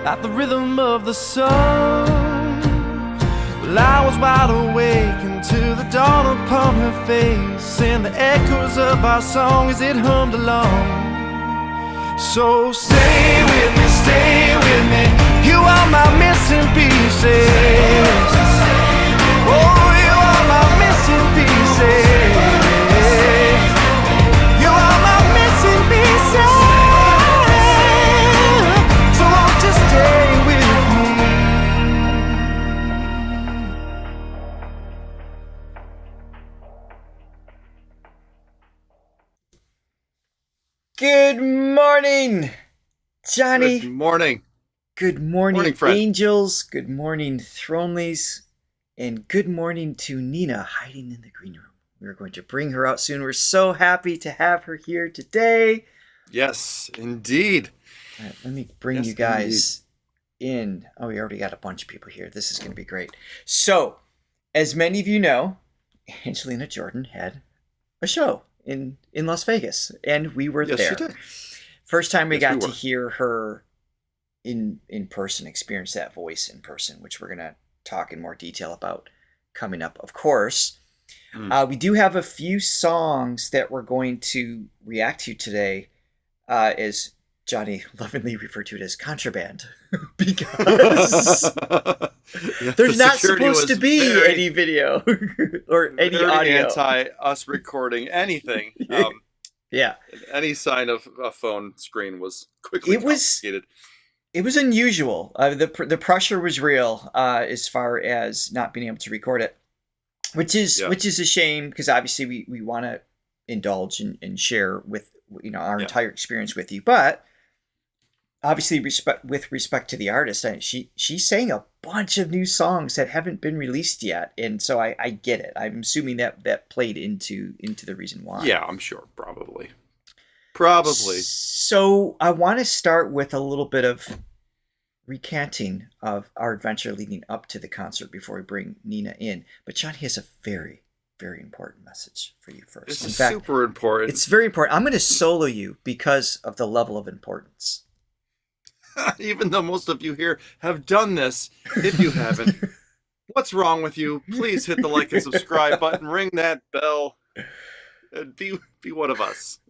at the rhythm of the sun. Well, I was wide awake until the dawn upon her face, and the echoes of our song as it hummed along. So stay with me, you are my missing pieces. Oh, you are my missing pieces. You are my missing pieces. So won't you stay with me? Good morning, Johnny. Good morning. Good morning, friend. angels. Good morning, Throneleys. And good morning to Nina hiding in the green room. We're going to bring her out soon. We're so happy to have her here today. Yes, indeed. All right, let me bring you guys in. Oh, we already got a bunch of people here. This is going to be great. So, as many of you know, Angelina Jordan had a show in Las Vegas, and we were there. She did. First time we Yes, got we to were. hear her in person, experience that voice in person, which we're going to talk in more detail about coming up, of course. We do have a few songs that we're going to react to today, as Johnny lovingly referred to it as contraband, because Yeah, there's the not security supposed to was be very- any video or any very audio. anti us recording anything. Yeah. Any sign of a phone screen was quickly It was- confiscated. It was unusual. The pressure was real as far as not being able to record it, which is a shame, because obviously we want to indulge and share with our entire experience with you. But obviously, with respect to the artist, she sang a bunch of new songs that haven't been released yet, and so I get it. I'm assuming that played into the reason why. Yeah, I'm sure. Probably. So I want to start with a little bit of recanting of our adventure leading up to the concert before we bring Nina in. But Johnny has a very, very important message for you first. This In is fact, super important. it's very important. I'm going to solo you because of the level of importance. Even though most of you here have done this, if you haven't, what's wrong with you? Please hit the like and subscribe button, ring that bell, and be one of us.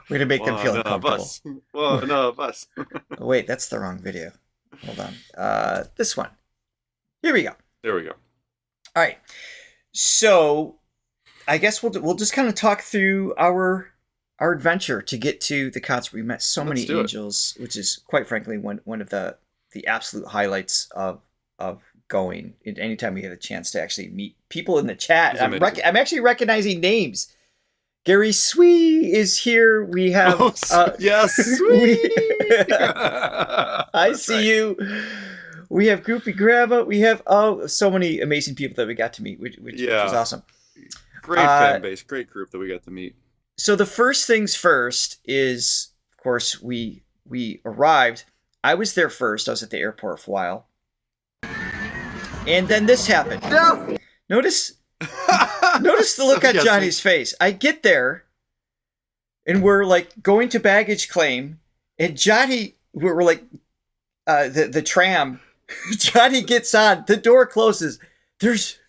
We're going to make them feel uncomfortable. One of us. Oh, wait, that's the wrong video. Hold on. This one. Here we go. There we go. All right. So I guess we'll just kind of talk through our adventure to get to the concert. We met so many angels, which is quite frankly one of the absolute highlights of going. Anytime we have a chance to actually meet people in the chat, I'm actually recognizing names. Gary Swee is here. We have yes, Swee. I see you. We have Groupie Grandma. We have so many amazing people that we got to meet, which was awesome. Great fan base, great group that we got to meet. So the first things first is, of course, we arrived. I was there first. I was at the airport for a while, and then this happened. No. Notice the look on Johnny's face. I get there, and we're like going to baggage claim, and Johnny, we're like the tram. Johnny gets on. The door closes. There's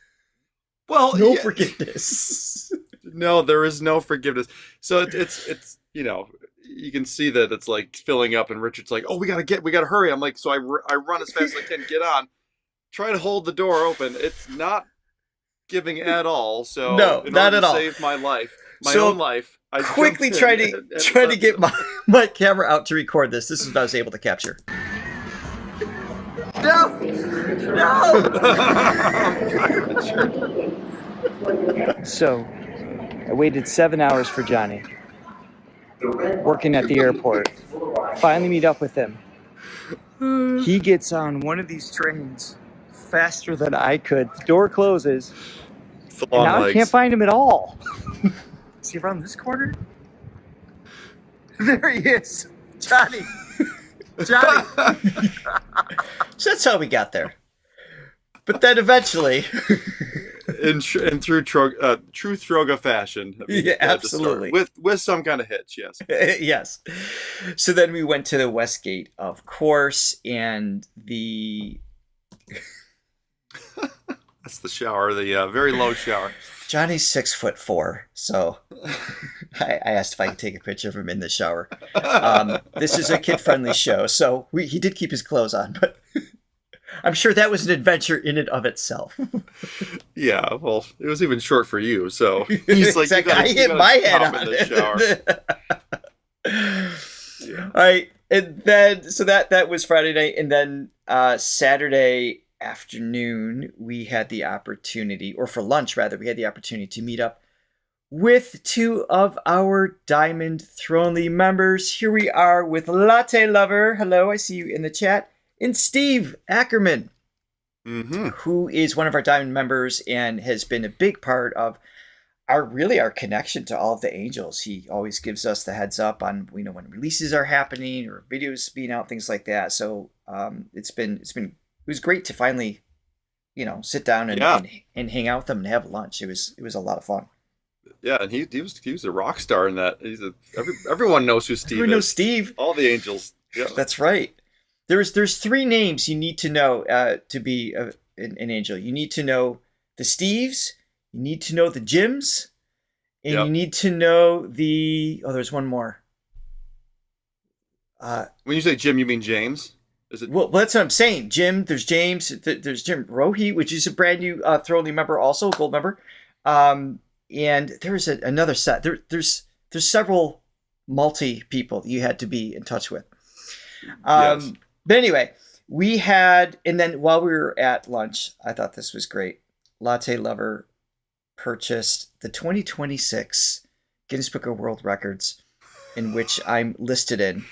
no forgiveness. No, there is no forgiveness. So it's you can see that it's like filling up, and Richard's like, "Oh, we gotta hurry." I'm like, so I run as fast as I can, get on, try to hold the door open. It's not giving at all. So no, in not order at to all. Save my life, my own life. I quickly try to get my camera out to record this. This is what I was able to capture. No. So, I waited 7 hours for Johnny, working at the airport. Finally meet up with him. He gets on one of these trains faster than I could. The door closes. And now I can't find him at all. Is he around this corner? There he is. Johnny. Johnny. So that's how we got there. But then eventually... in true Throga fashion. I mean, Yeah, absolutely. With some kind of hitch, yes. Yes. So then we went to the Westgate, of course, and That's the shower, the very low shower. Johnny's 6'4", so I asked if I could take a picture of him in the shower. This is a kid-friendly show, so he did keep his clothes on, but I'm sure that was an adventure in and of itself. Yeah, well, it was even short for you, so he's like, exactly. I hit my head on it. Yeah. All right, and then so that was Friday night, and then Saturday afternoon we had the opportunity, or for lunch rather, we had the opportunity to meet up with two of our Diamond Thronely members. Here we are with Latte Lover. Hello, I see you in the chat. And Steve Ackerman, who is one of our Diamond members and has been a big part of our connection to all of the Angels. He always gives us the heads up on when releases are happening or videos being out, things like that. So it was great to finally, sit down and hang out with them and have lunch. It was a lot of fun. Yeah, and he was a rock star in that. Everyone knows who Steve is. Everyone knows Steve. All the Angels. Yeah, that's right. There's three names you need to know to be an Angel. You need to know the Steves, you need to know the Jims, and you need to know there's one more. When you say Jim, you mean James? Is it? Well, that's what I'm saying. Jim, there's James, there's Jim Rohi, which is a brand new Thronely member, also gold member. And there's another set. There's several multi people you had to be in touch with. Yes. But anyway, we had, and then while we were at lunch, I thought this was great. Latte Lover purchased the 2026 Guinness Book of World Records, in which I'm listed in.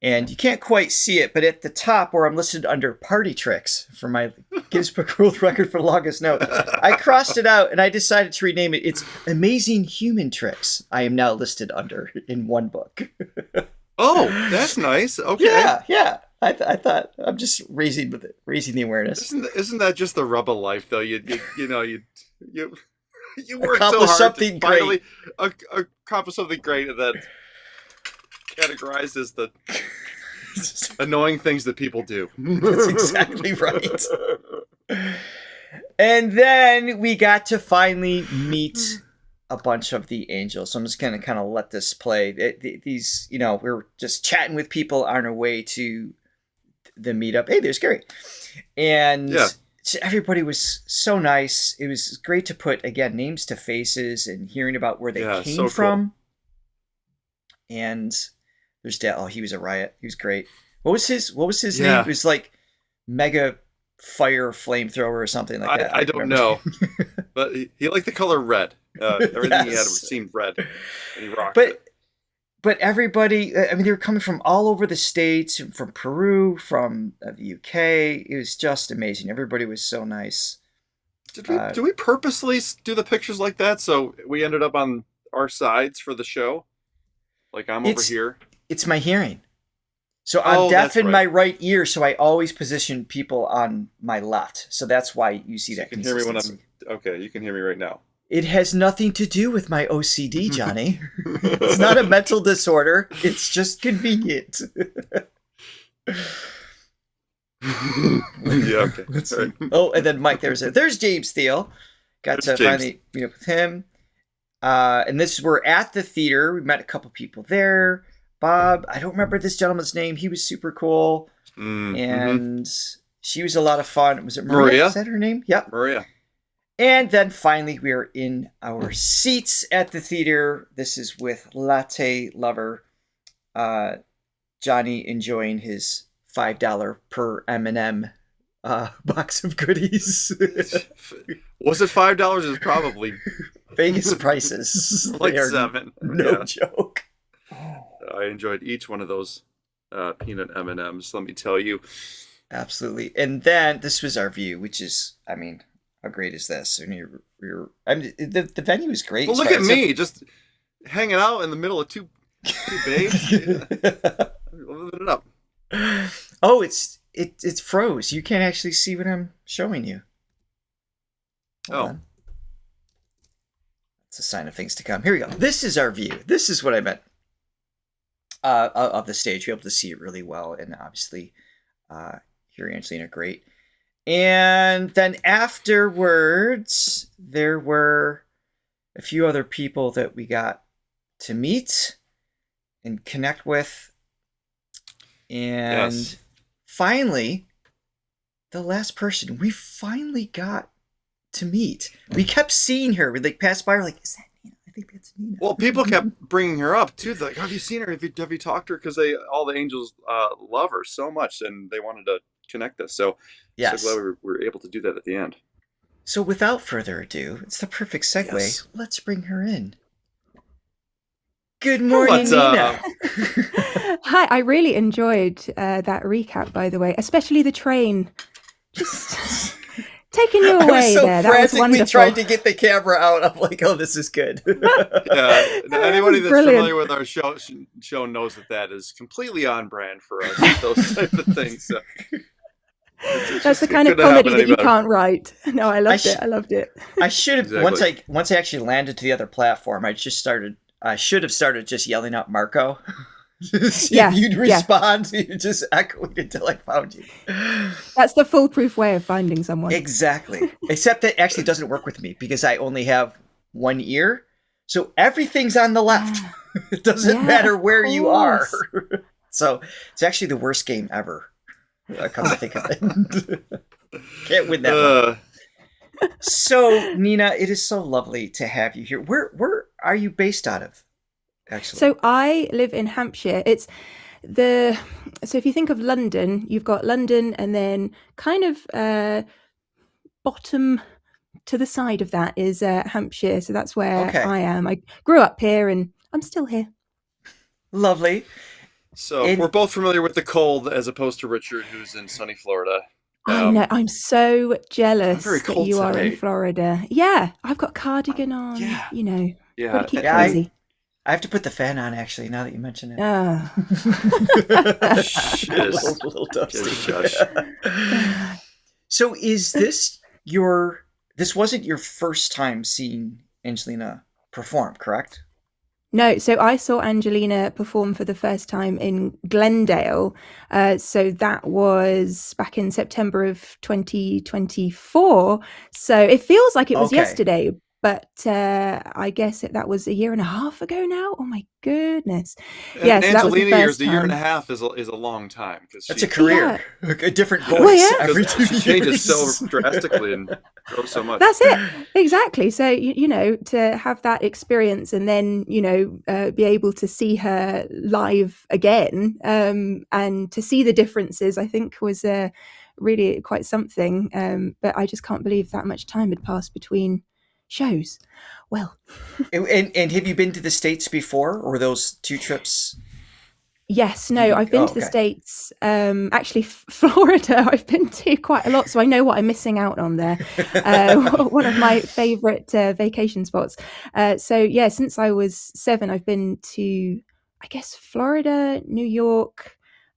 And you can't quite see it, but at the top where I'm listed under Party Tricks for my Guinness Book of World Record for longest note, I crossed it out and I decided to rename it. It's Amazing Human Tricks. I am now listed under in one book. Oh, that's nice. Okay. Yeah. I thought I'm just raising the awareness. Isn't that just the rub of life, though? You work so hard something to finally accomplish something great, and then categorized as the annoying things that people do. That's exactly right. And then we got to finally meet a bunch of the Angels. So I'm just going to kind of let this play. These, we were just chatting with people on our way to the meetup. Hey, there's Gary. And everybody was so nice. It was great to put, again, names to faces and hearing about where they came from. Cool. And there's Dad. Oh, he was a riot. He was great. What was his name? It was like Mega Fire Flamethrower or something like that. I don't know. But he liked the color red. Everything he had seemed red. And he rocked it. But everybody, they were coming from all over the States, from Peru, from the UK. It was just amazing. Everybody was so nice. Did we purposely do the pictures like that so we ended up on our sides for the show? Like I'm over here? It's my hearing. So I'm deaf in my right ear, so I always position people on my left. So that's why you see that consistency. Hear me when okay, you can hear me right now. It has nothing to do with my OCD, Johnny. It's not a mental disorder. It's just convenient. Okay. Right. Oh, and then Mike, there's James Thiel. Got to finally meet up with him. And we're at the theater. We met a couple people there. Bob, I don't remember this gentleman's name. He was super cool. And she was a lot of fun. Was it Maria? Is that her name? Yep. Maria. And then finally, we are in our seats at the theater. This is with Latte Lover. Johnny enjoying his $5 per M&M box of goodies. Was it $5? It's probably Vegas prices. Like $7. No joke. I enjoyed each one of those peanut M&Ms. Let me tell you. Absolutely. And then this was our view, which is, how great is this? The venue is great. Well, look at me, just hanging out in the middle of two babes. Living it up. Oh, it's froze. You can't actually see what I'm showing you. Hold on. It's a sign of things to come. Here we go. This is our view. This is what I meant of the stage. You're able to see it really well, and obviously hear Angelina great. And then afterwards, there were a few other people that we got to meet and connect with. And finally, the last person we finally got to meet. We kept seeing her. We passed by her like, is that Nina? I think that's Nina. Well, people kept bringing her up too. They're like, have you seen her? Have you talked to her? Because all the angels love her so much, and they wanted to connect us. So, yes. So glad we were able to do that at the end. So without further ado, it's the perfect segue. Yes. Let's bring her in. Good morning, Nina. Hi, I really enjoyed that recap, by the way, especially the train. Just taking you away there. That was wonderful. Trying to get the camera out. I'm like, oh, this is good. Yeah, anybody that's familiar with our show knows that is completely on brand for us. Those type of things. So. That's the kind of comedy that you can't write. No, I loved it. I loved it. I should have once I actually landed to the other platform. I should have started just yelling out Marco. See if you'd respond. You just echoed until I found you. That's the foolproof way of finding someone. Exactly. Except that actually doesn't work with me because I only have one ear, so everything's on the left. It doesn't matter where you are. So it's actually the worst game ever. Come to think of it. Can't win that one. So, Nina, it is so lovely to have you here. Where are you based out of, actually? So I live in Hampshire. So if you think of London, you've got London and then kind of bottom to the side of that is Hampshire. So that's where I am. I grew up here and I'm still here. Lovely. So we're both familiar with the cold as opposed to Richard, who's in sunny Florida. I know. I'm so jealous that you are in Florida. Yeah, I've got cardigan on. Yeah. You know, got to keep cozy. I have to put the fan on, actually, now that you mention it. Oh. A little dusty. So is this this wasn't your first time seeing Angelina perform, correct? No, so I saw Angelina perform for the first time in Glendale. So that was back in September of 2024. So it feels like it was yesterday, but I guess that was a year and a half ago now. Oh my goodness! Yeah, so Angelina years, a year and a half is a long time because that's a career, a different voice every 2 years. She changes so drastically and grows so much. That's it, exactly. So you know, to have that experience and then be able to see her live again and to see the differences, I think was really quite something. But I just can't believe that much time had passed between shows. Well, and have you been to the States before, or were those 2 trips? Yes, no, I've been to the States. Actually, Florida, I've been to quite a lot, so I know what I'm missing out on there. One of my favorite vacation spots. So yeah, since I was 7, I've been to, I guess, Florida, New York,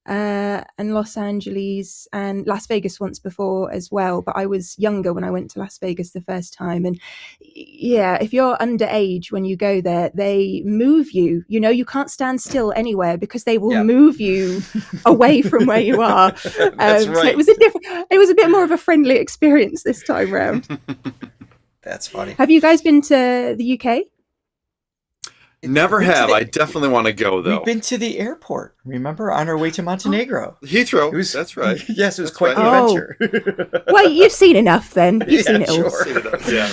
and Los Angeles and Las Vegas once before as well, but I was younger when I went to Las Vegas the first time. And yeah, if you're underage when you go there, they move you. You can't stand still anywhere because they will move you away from where you are. That's right. So it was a bit more of a friendly experience this time round. That's funny. Have you guys been to the UK? Never have. I definitely want to go, though. We've been to the airport, remember, on our way to Montenegro. Heathrow. That's right. Yes, it was quite the adventure. Well, you've seen enough then. You've seen it all. Seen enough, yeah.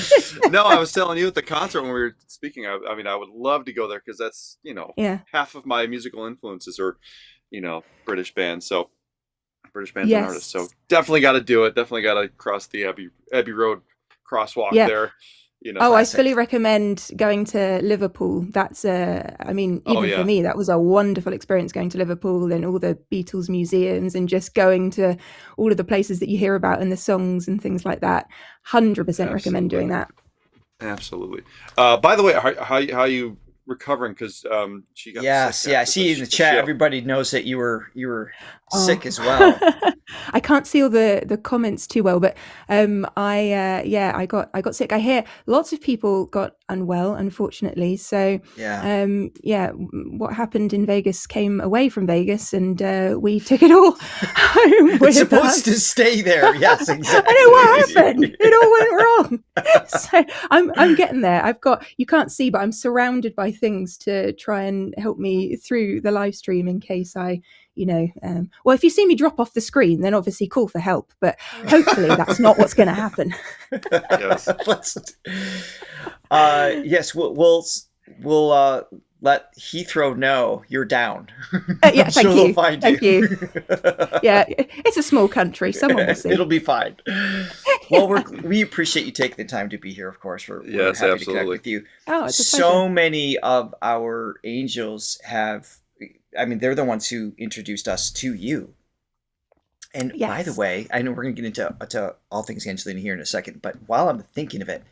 No, I was telling you at the concert when we were speaking, I mean, I would love to go there because that's, half of my musical influences are, British bands. So British bands and artists. So definitely got to do it. Definitely got to cross the Abbey Road crosswalk there. I fully recommend going to Liverpool. That's for me, that was a wonderful experience going to Liverpool and all the Beatles museums and just going to all of the places that you hear about in the songs and things like that. 100% recommend doing that. Absolutely. By the way, how you recovering? Because she got sick. I see in the chat. Everybody knows that you were sick as well. I can't see all the comments too well, but I got sick. I hear lots of people got unwell, unfortunately. So what happened in Vegas came away from Vegas, and we took it all home. It's supposed to stay there. Yes, exactly. I know what happened. It all went wrong. So I'm getting there. You can't see, but I'm surrounded by things to try and help me through the live stream in case I, well, if you see me drop off the screen, then obviously call for help. But hopefully that's not what's going to happen. Yes. Yes, we'll let Heathrow know you're down. Yeah, thank you. Thank you. Yeah, it's a small country. Someone will see. It'll be fine. Well, we appreciate you taking the time to be here. Of course, we're yes, happy absolutely. to connect with you. Oh, it's a so pleasure. many of our angels have. I mean, they're the ones who introduced us to you. And Yes. by the way, I know we're going to get into all things Angelina here in a second, but while I'm thinking of it,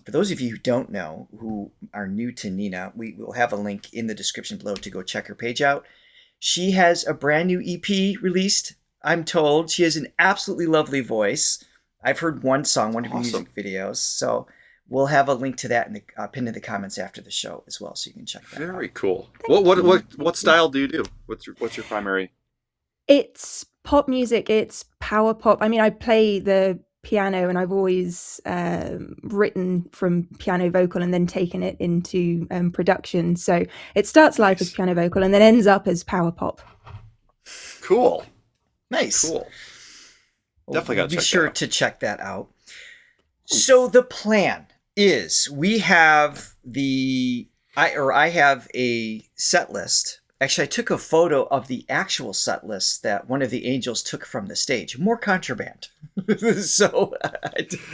for those of you who don't know, who are new to Nina, we will have a link in the description below to go check her page out. She has a brand new EP released, I'm told. She has an absolutely lovely voice. I've heard one song, one of her Awesome. music videos. So we'll have a link to that in the pinned in the comments after the show as well, so you can check that out. Very cool. What style do you do? What's your primary? It's pop music. It's power pop. I mean, I play the piano, and I've always written from piano vocal and then taken it into production. So it starts live as piano vocal and then ends up as power pop. Cool. Nice. Cool. Well, Definitely gotta be check sure that out. to check that out. So the plan is we have I have a set list. Actually, I took a photo of the actual set list that one of the angels took from the stage. More contraband. So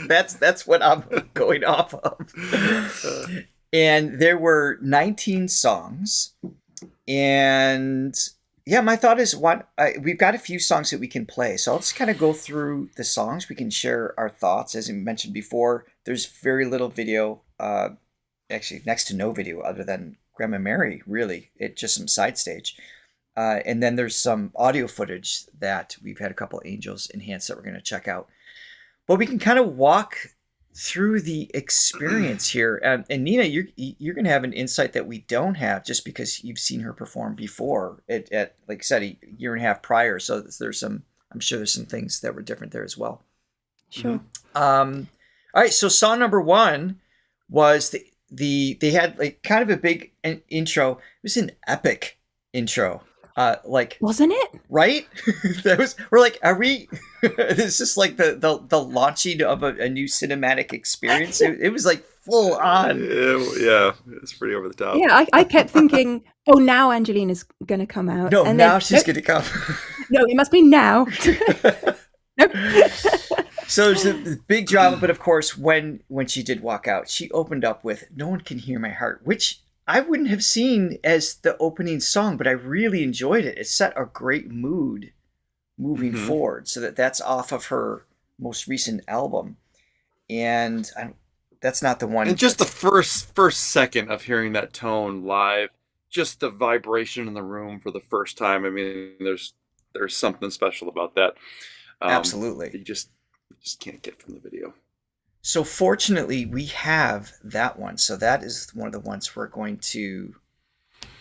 that's what I'm going off of. And there were 19 songs. And yeah, my thought is we've got a few songs that we can play. So I'll just kind of go through the songs. We can share our thoughts. As I mentioned before, there's very little video, actually next to no video other than Grandma Mary, really. It's just some side stage. And then there's some audio footage that we've had a couple angels enhance that we're going to check out. But we can kind of walk through the experience here. And Nina, you're going to have an insight that we don't have just because you've seen her perform before at like I said, a year and a half prior. So I'm sure there's some things that were different there as well. Sure. All right. So song number one was they had like kind of a big intro. It was an epic intro. Wasn't it? Right? We're like, are we? It's just like the launching of a new cinematic experience. It was like full on. Yeah, it's pretty over the top. Yeah, I kept thinking, oh, now Angelina's going to come out. No, and now then, she's going to come. No, it must be now. Nope. So there's the big drama, but of course, when she did walk out, she opened up with "No One Can Hear My Heart," which I wouldn't have seen as the opening song, but I really enjoyed it. It set a great mood moving forward. So that's off of her most recent album, and that's not the one. And just the first second of hearing that tone live, just the vibration in the room for the first time. I mean, there's something special about that. Absolutely, you just can't get from the video. So fortunately, we have that one. So that is one of the ones we're going to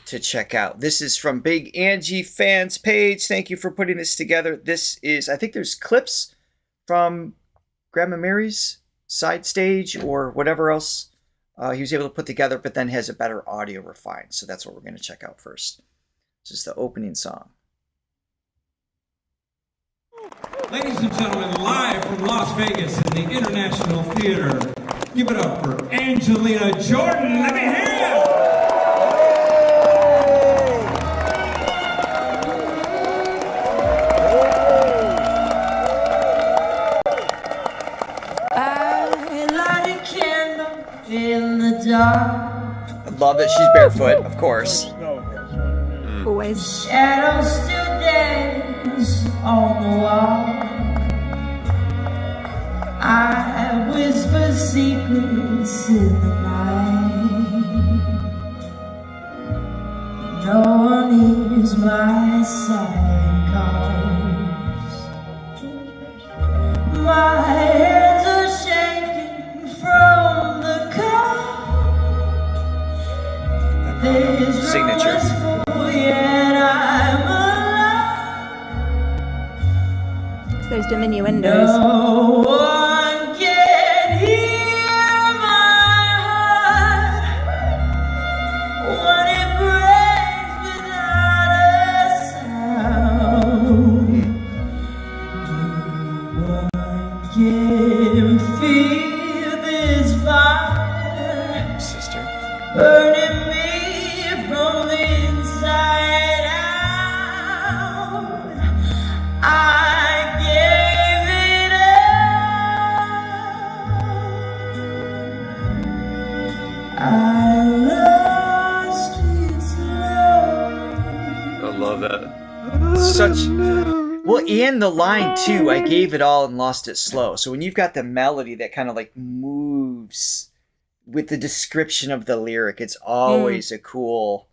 check out. This is from Big Angie Fans page. Thank you for putting this together. This is, I think there's clips from Grandma Mary's side stage or whatever else he was able to put together, but then has a better audio refined. So that's what we're going to check out first. This is the opening song. Ladies and gentlemen, live from Las Vegas in the International Theater, give it up for Angelina Jordan. Let me hear you! I light a candle in the dark. I love that she's barefoot, of course. Always. Shadows still dance on the wall. I whisper secrets in the night. No one hears my silent calls. loves those diminuendos. No one can hear my heart when it breaks without a sound. No one can feel this fire Sister. burning me from the inside out. I gave it up. I lost its love. I love that. Such well, and the line too, I gave it all and lost it slow. So when you've got the melody that kind of like moves with the description of the lyric, it's always a cool.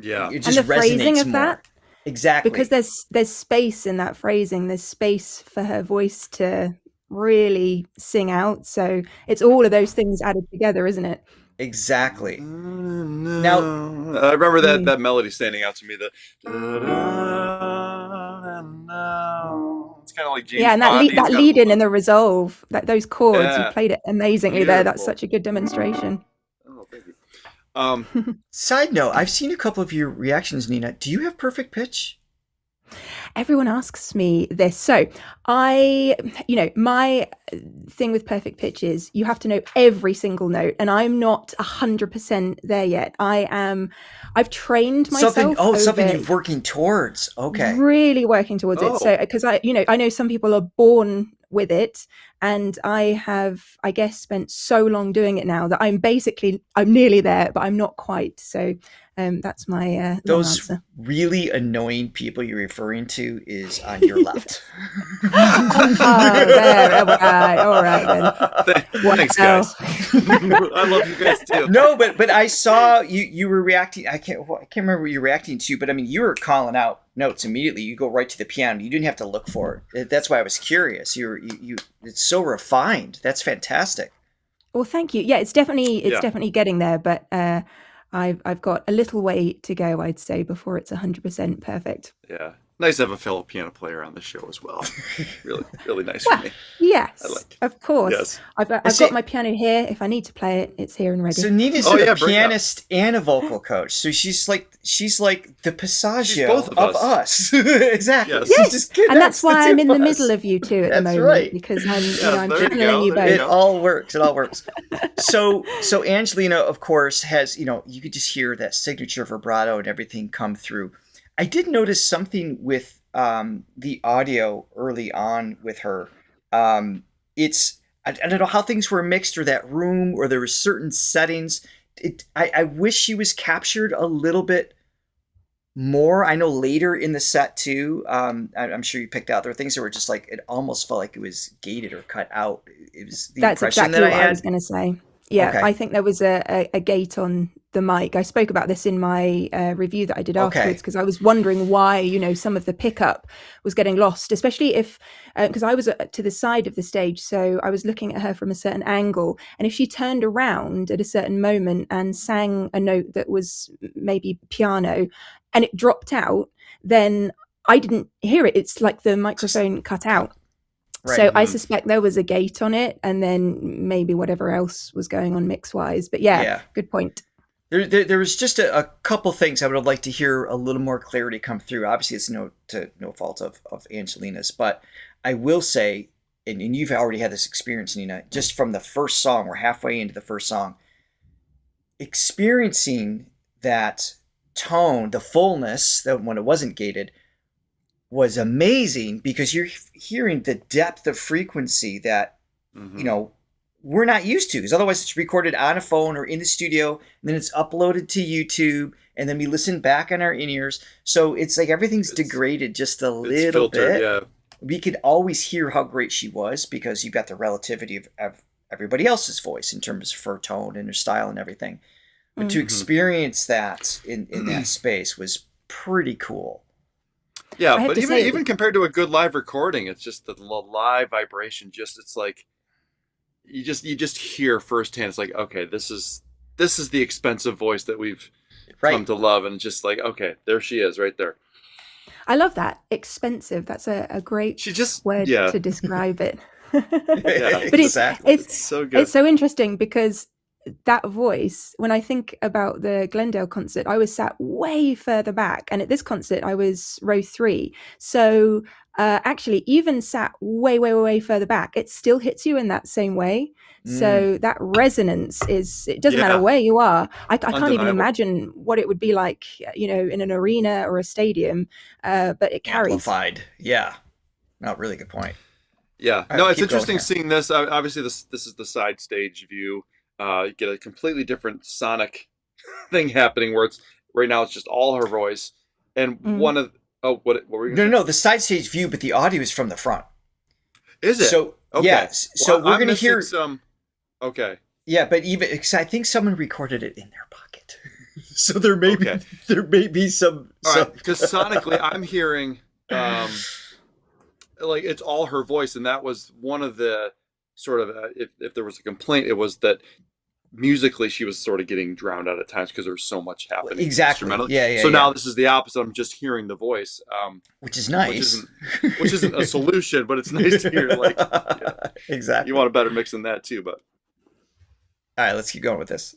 Yeah. It And just the phrasing resonates of more. that, Exactly. because there's space in that phrasing. There's space for her voice to really sing out. So it's all of those things added together, isn't it? Exactly. Now I remember that melody standing out to me. It's kind of like James Yeah, and that Bond. lead, that lead in and the resolve, those chords, Yeah. you played it amazingly there. That's Beautiful. such a good demonstration. Oh, thank you. Side note, I've seen a couple of your reactions, Nina. Do you have perfect pitch? Everyone asks me this. So my thing with perfect pitch is you have to know every single note, and I'm not 100% there yet. I've trained myself. Something over you're working towards. Okay. really working towards it. So because I know some people are born with it, and I have, I guess, spent so long doing it now that I'm nearly there, but I'm not quite. So that's my long Those answer. really annoying people you're referring to is on your left. All right then. Thanks, guys. I love you guys too. No, but I saw you were reacting. I can't remember what you were reacting to, but I mean, you were calling out notes immediately. You go right to the piano. You didn't have to look for it. That's why I was curious. It's so refined. That's fantastic. Well, thank you. Yeah, it's definitely getting there, but I've got a little way to go, I'd say, before it's 100% perfect. Yeah. Nice to have a fellow piano player on the show as well. Really, really nice for me. Yes, I like it. of course. Yes. I've got my piano here. If I need to play it, it's here and ready. So Nina's Oh, yeah, a bring it up. pianist and a vocal coach. So she's like the Passaggio both of us. Exactly. Yes. She's just good. And that's why the I'm two in the of us. middle of you two at the That's moment, right. because I'm Yeah, there you channeling go, you there you It both. go. all works. It all works. So Angelina, of course, has, you could just hear that signature vibrato and everything come through. I did notice something with the audio early on with her. I don't know how things were mixed, or that room, or there were certain settings. I wish she was captured a little bit more. I know later in the set too, I'm sure you picked out, there were things that were just like, it almost felt like it was gated or cut out. It was the That's impression exactly that what I I had. was going to say. Yeah, Okay. I think there was a gate on the mic. I spoke about this in my review that I did afterwards, because I was wondering why, some of the pickup was getting lost, especially if, because I was to the side of the stage, so I was looking at her from a certain angle, and if she turned around at a certain moment and sang a note that was maybe piano and it dropped out, then I didn't hear it. It's like the microphone cut out. Right. So I suspect there was a gate on it, and then maybe whatever else was going on mix-wise. But yeah. Good point. There was just a couple things I would have liked to hear a little more clarity come through. Obviously, it's no fault of Angelina's, but I will say, and you've already had this experience, Nina, just from the first song, we're halfway into the first song, experiencing that tone, the fullness, that when it wasn't gated, was amazing, because you're hearing the depth of frequency that, we're not used to, because otherwise it's recorded on a phone or in the studio, and then it's uploaded to YouTube, and then we listen back on our in-ears. So it's like everything's degraded just a little bit. Yeah. We could always hear how great she was, because you've got the relativity of everybody else's voice in terms of her tone and her style and everything. But to experience that in that space was pretty cool. Yeah, but even compared to a good live recording, it's just the live vibration. It's like you just hear firsthand. It's like, okay, this is the expensive voice that we've come to love, and just like, okay, there she is, right there. I love that. Expensive. That's a great She just word to describe it. Yeah, But exactly. it's so good. it's so interesting because that voice, when I think about the Glendale concert, I was sat way further back, and at this concert I was row 3. So actually, even sat way further back, it still hits you in that same way. So that resonance it doesn't matter where you are. I can't even Undeniable. imagine what it would be like, in an arena or a stadium, but it carries. Amplified. Yeah. No, really good point. Yeah. All No, right, it's keep going interesting here. seeing this. Obviously, this is the side stage view. You get a completely different sonic thing happening where it's right now it's just all her voice. And one of what were you gonna say? No, the side stage view, but the audio is from the front. Is it? So Okay. yes, so Well, we're I'm gonna missing hear some. Okay. Yeah, but even because I think someone recorded it in their pocket, so there may be some. All right, because sonically, I'm hearing like it's all her voice, and that was one of the sort of if there was a complaint, it was that musically she was sort of getting drowned out at times because there was so much happening. Exactly. Instrumentally. Yeah. So now this is the opposite. I'm just hearing the voice, which is nice. Which isn't a solution, but it's nice to hear. Like exactly. You want a better mix than that too, but. All right, let's keep going with this.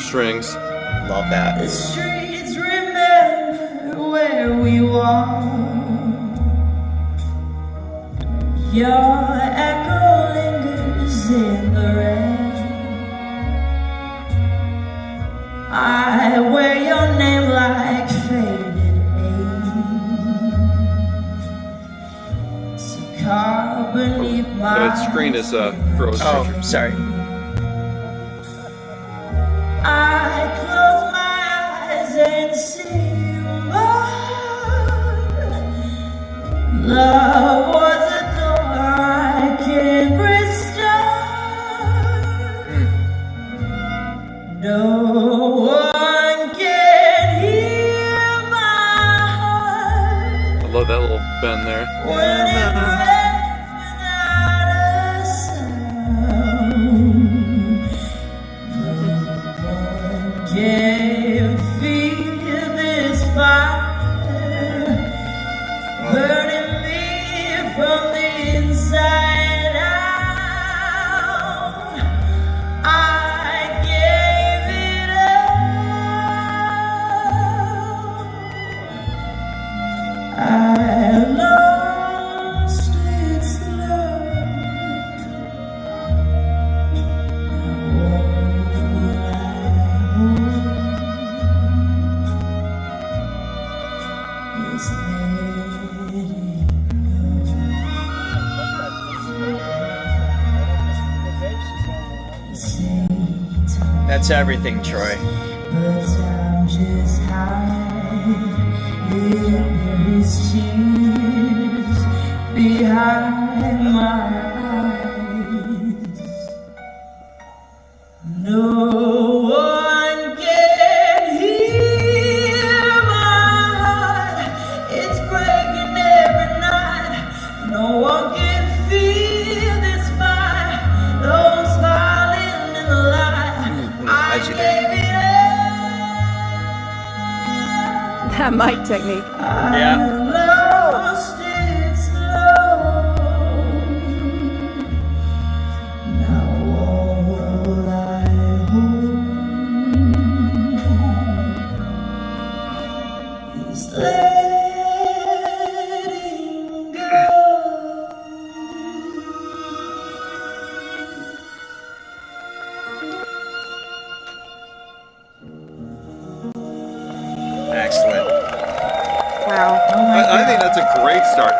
Strings. Love that. The streets remember where we walk. Your echo lingers in the rain. I wear your name like faded ink. So carve beneath my That screen is frozen. Oh, sorry. I close my eyes and see you more. Love was a door I can't restore. No one can hear my heart. I love that little bend there. When it rains without a sound. Can feel this fire burning me from the inside out. I gave it all. I lost its love. That's everything, Troy. But I'm just high in his tears behind my eyes. No one can hear my heart. It's breaking every night. No one can feel this fire. Though I'm smiling in the light. I As you do. gave it That mic technique. Yeah. lost its love. Now all I hold is letting go. Excellent. Wow. I think that's a great start.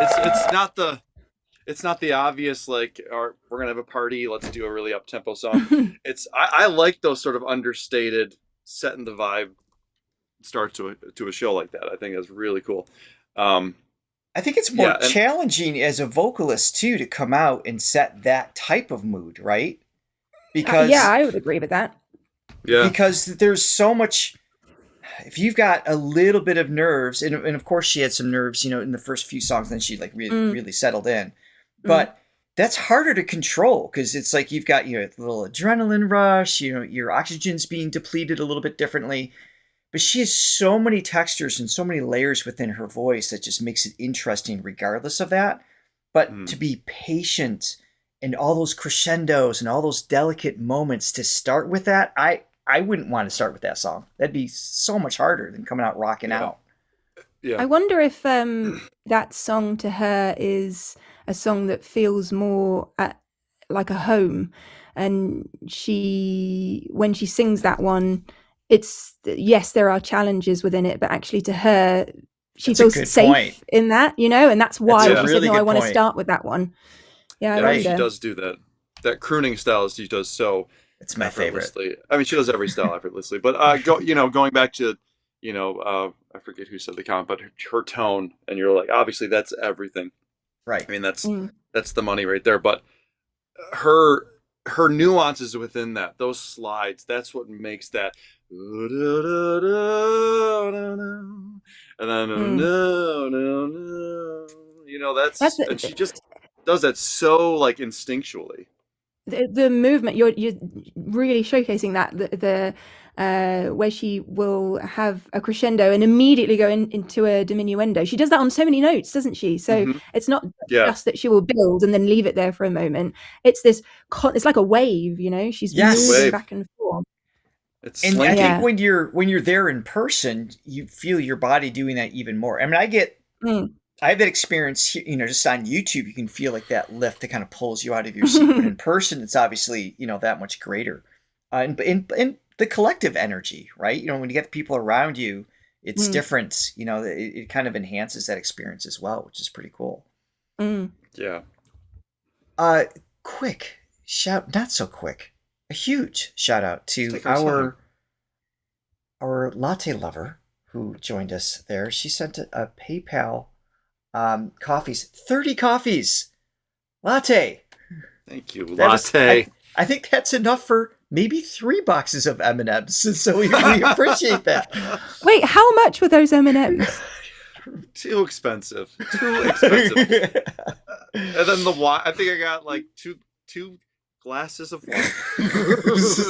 It's not the obvious like, or we're gonna have a party. Let's do a really up tempo song. I like those sort of understated, setting the vibe start to a show like that. I think that's really cool. I think it's more Yeah, and- challenging as a vocalist too to come out and set that type of mood, right? Because Yeah, I would agree with that. Yeah, because there's so much. If you've got a little bit of nerves, and of course she had some nerves, in the first few songs, then she like really settled in. but that's harder to control because it's like you've got your little adrenaline rush, your oxygen's being depleted a little bit differently. But she has so many textures and so many layers within her voice that just makes it interesting regardless of that. But to be patient and all those crescendos and all those delicate moments to start with that, I wouldn't want to start with that song. That'd be so much harder than coming out rocking out. Yeah. I wonder if that song to her is a song that feels more like a home, and when she sings that one, it's yes, there are challenges within it, but actually to her, she feels safe in that, and that's why she said, "No, I want to start with that one." Yeah, I wonder. She does do that. That crooning style she does so. It's my favorite. I mean, she does every style effortlessly. But going back to, I forget who said the comment, but her tone, and you're like, obviously that's everything, right? I mean, that's the money right there. But her nuances within that, those slides, that's what makes that. And then and she just does that so like instinctually. The movement, you're really showcasing that the where she will have a crescendo and immediately go into a diminuendo. She does that on so many notes, doesn't she? So it's not just that she will build and then leave it there for a moment. It's this. It's like a wave, She's moving back and forth. And I think when you're there in person, you feel your body doing that even more. I mean, I have that experience, just on YouTube. You can feel like that lift that kind of pulls you out of your seat. But in person, it's obviously, that much greater. And the collective energy, right? When you get the people around you, it's different. It kind of enhances that experience as well, which is pretty cool. Yeah. Quick shout, not so quick. A huge shout out to our latte lover who joined us there. She sent a PayPal. Coffees, 30 coffees, latte. Thank you, latte. I think that's enough for maybe 3 boxes of M&Ms. So we appreciate that. Wait, how much were those M&Ms? Too expensive. And then the wine. I think I got like two glasses of wine.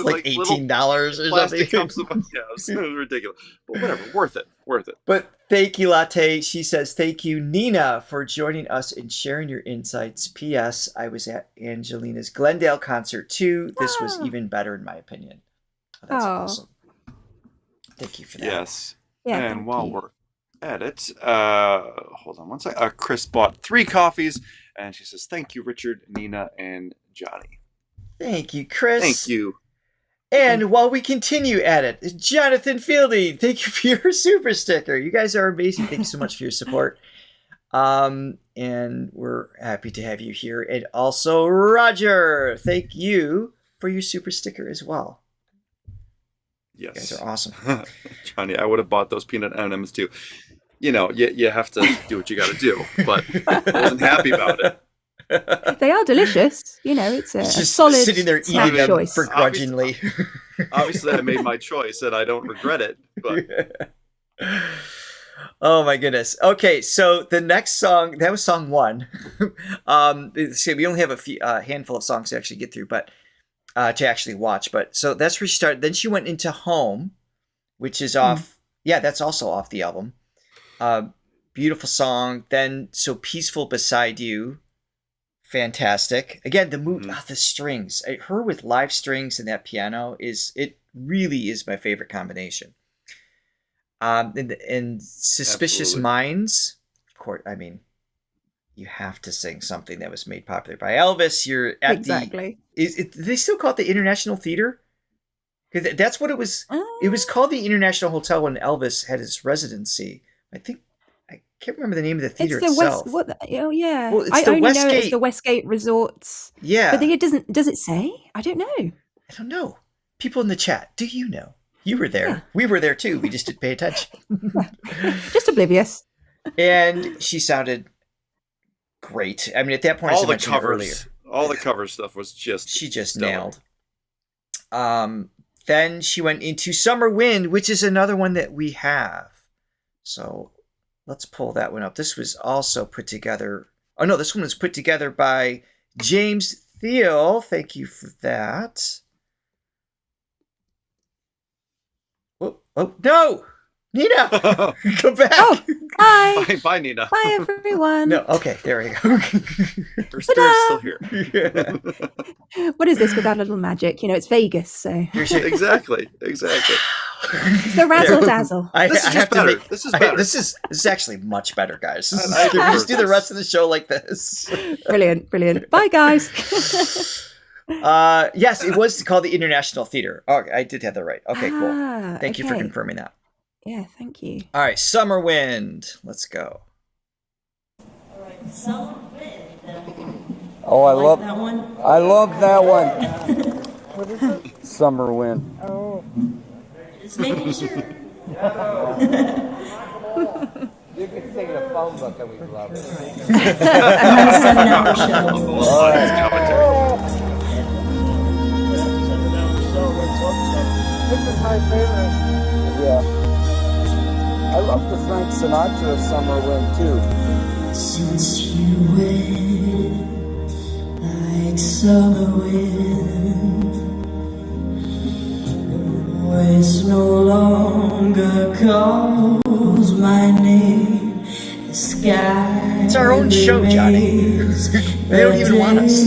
like $18 or something. Cups of, it was ridiculous. But whatever, worth it. But thank you, Latte. She says, thank you, Nina, for joining us and sharing your insights. P.S. I was at Angelina's Glendale concert too. This was even better in my opinion. That's awesome. Thank you for that. Yes. Yeah, and while we're at it, hold on one second. Chris bought 3 coffees, and she says, thank you, Richard, Nina, and Johnny. Thank you, Chris. Thank you. And while we continue at it, Jonathan Fielding, thank you for your super sticker. You guys are amazing. Thank you so much for your support. And we're happy to have you here. And also, Roger, thank you for your super sticker as well. Yes. You guys are awesome. Johnny, I would have bought those peanut M&Ms too. You have to do what you got to do, but I wasn't happy about it. They are delicious. It's a solid sitting there eating them choice. begrudgingly. Obviously, I made my choice, and I don't regret it. But oh my goodness. Okay, so the next song, that was song 1. We only have a handful of songs to actually get through, but to actually watch. But so that's where she started. Then she went into Home, which is off. Yeah, that's also off the album. Beautiful song. Then So Peaceful Beside You. Fantastic. Again, the mood, the strings. Her with live strings and that piano really is my favorite combination. And Suspicious Absolutely. Minds, of course. I mean, you have to sing something that was made popular by Elvis. You're at exactly. Do they still call it the International Theater? Because that's what it was. It was called the International Hotel when Elvis had his residency. I can't remember the name of the theater itself. Well, it's I the only Westgate. know it's the Westgate Resorts. Yeah. But it doesn't. Does it say? I don't know. I don't know. People in the chat, do you know? You were there. Yeah. We were there too. We just didn't pay attention. Just oblivious. And she sounded great. I mean, at that point, all as I the mentioned covers, earlier, all the cover stuff was just she just stellar. nailed. Then she went into Summer Wind, which is another one that we have. So let's pull that one up. This was also put together Oh no, this one was put together by James Thiel. Thank you for that. Oh no, Nina, come back. Oh, hi. Bye, Nina. Bye, everyone. No, okay, there we go. Her spirit's still here. Yeah. What is this without a little magic? You know, it's Vegas, so Exactly. the razzle dazzle. This is just better. This is better. This is actually much better, guys. I Can we just do the rest of the show like this? Brilliant. Bye, guys. Yes, it was called the International Theater. Oh, I did have that right. Okay, cool. Thank you for okay. confirming that. Yeah, thank you. All right, Summer Wind. Let's go. Summer Wind. Oh, I love that one. I love that one. What is it? Summer Wind. Just making sure. You can sing the phone book and we love it. This is my favorite. Yeah. I love the Frank Sinatra Summer Wind too. Since you went like summer wind, the voice no longer calls my name. The sky It's our own show, Johnny. They don't even want us.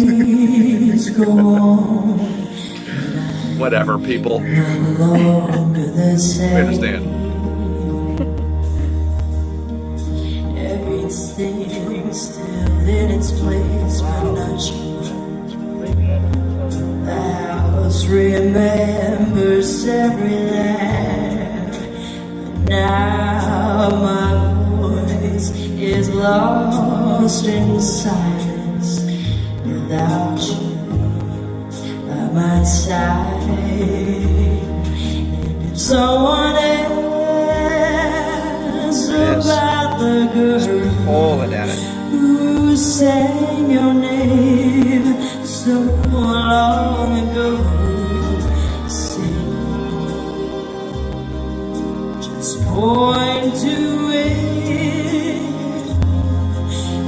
go on, Whatever, people. no longer the We same. understand. Everything still in its place, but not you. The house remembers every laugh, but now my voice is lost in silence without you by my side. And if someone asks about the girl Pulling at it. who sang your name so long ago, sing, just point to it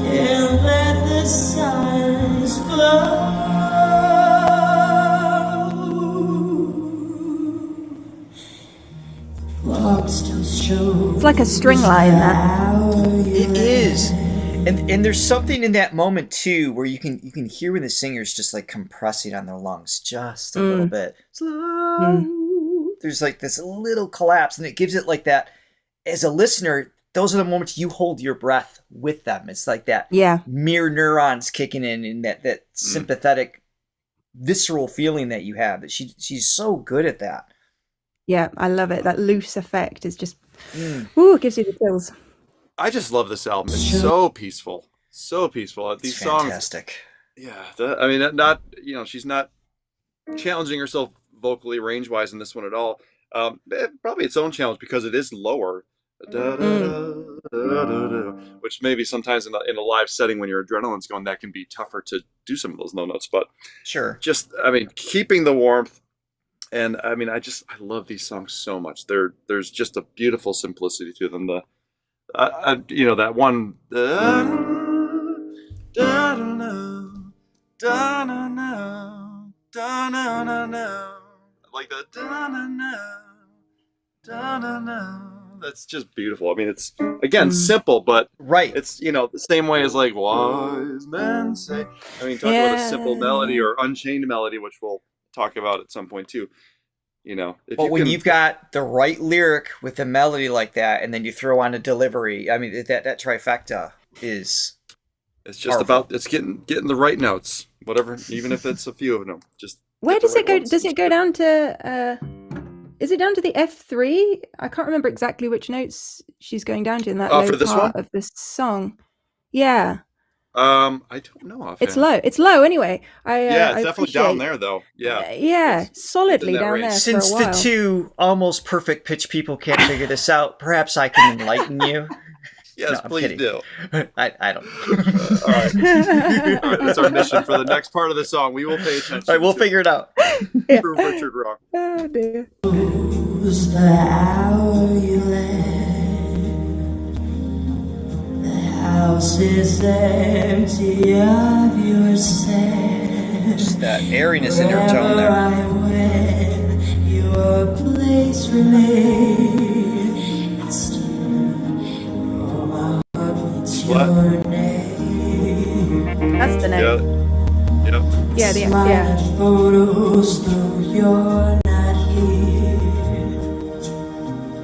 and let the silence glow. Clock still shows It's like a string line, that. It is. And there's something in that moment too where you can hear when the singer's just like compressing on their lungs just a little bit. Slow. There's like this little collapse, and it gives it like that. As a listener, those are the moments you hold your breath with them. It's like that mirror neurons kicking in, and that sympathetic, visceral feeling that you have. That she's so good at that. Yeah, I love it. That loose effect is just, ooh, it gives you the chills. I just love this album. It's so peaceful. These It's songs. fantastic. Yeah. I mean, not, she's not challenging herself vocally, range-wise in this one at all. Probably its own challenge because it is lower. Which maybe sometimes in a live setting when your adrenaline's going, that can be tougher to do some of those low notes. But Sure. just, I mean, keeping the warmth. And I mean, I love these songs so much. There's just a beautiful simplicity to them. That one. Like the. That's just beautiful. I mean, it's again simple, but Right. it's the same way as like wise men say. I mean, talk about a simple melody or unchained melody, which we'll talk about at some point too. But when you've got the right lyric with a melody like that, and then you throw on a delivery, I mean that trifecta is. It's just about getting the right notes, whatever, even if it's a few of them. Just where does it go? Does it go down to? Is it down to the F3? I can't remember exactly which notes she's going down to in that low for this part one? of this song. Yeah. I don't know offhand. It's low. It's low anyway. Yeah, it's I definitely down appreciate- there though. Yeah. Yeah, solidly that down range. there Since for a the while. two almost perfect pitch people can't figure this out, perhaps I can enlighten you. Yes, No, I'm please kidding. do. I don't. All right. All right. That's our mission for the next part of the song. We will pay attention. All right, we'll to figure it out. Prove Richard wrong. Oh dear. Was the hour you left, the house is empty of your scent. Just that airiness in her tone Wherever there. I went, your place remained. And still, oh, my heart beats What? your name. That's the name. Yep. Yeah, Smile yeah. at photos, though you're not here.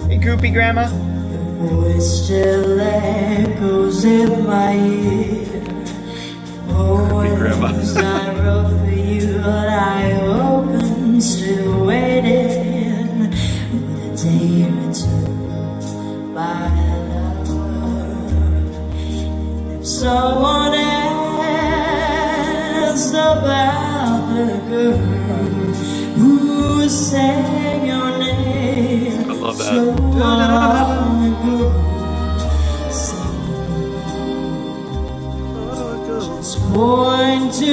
Hey, Goopy Grandma. Voice still echoes in my ear. Grandma. Poems I wrote for you, but I open, still waiting. With a day returned by love. If someone asks about the girl who sang your name, I love that. so long ago, just point to it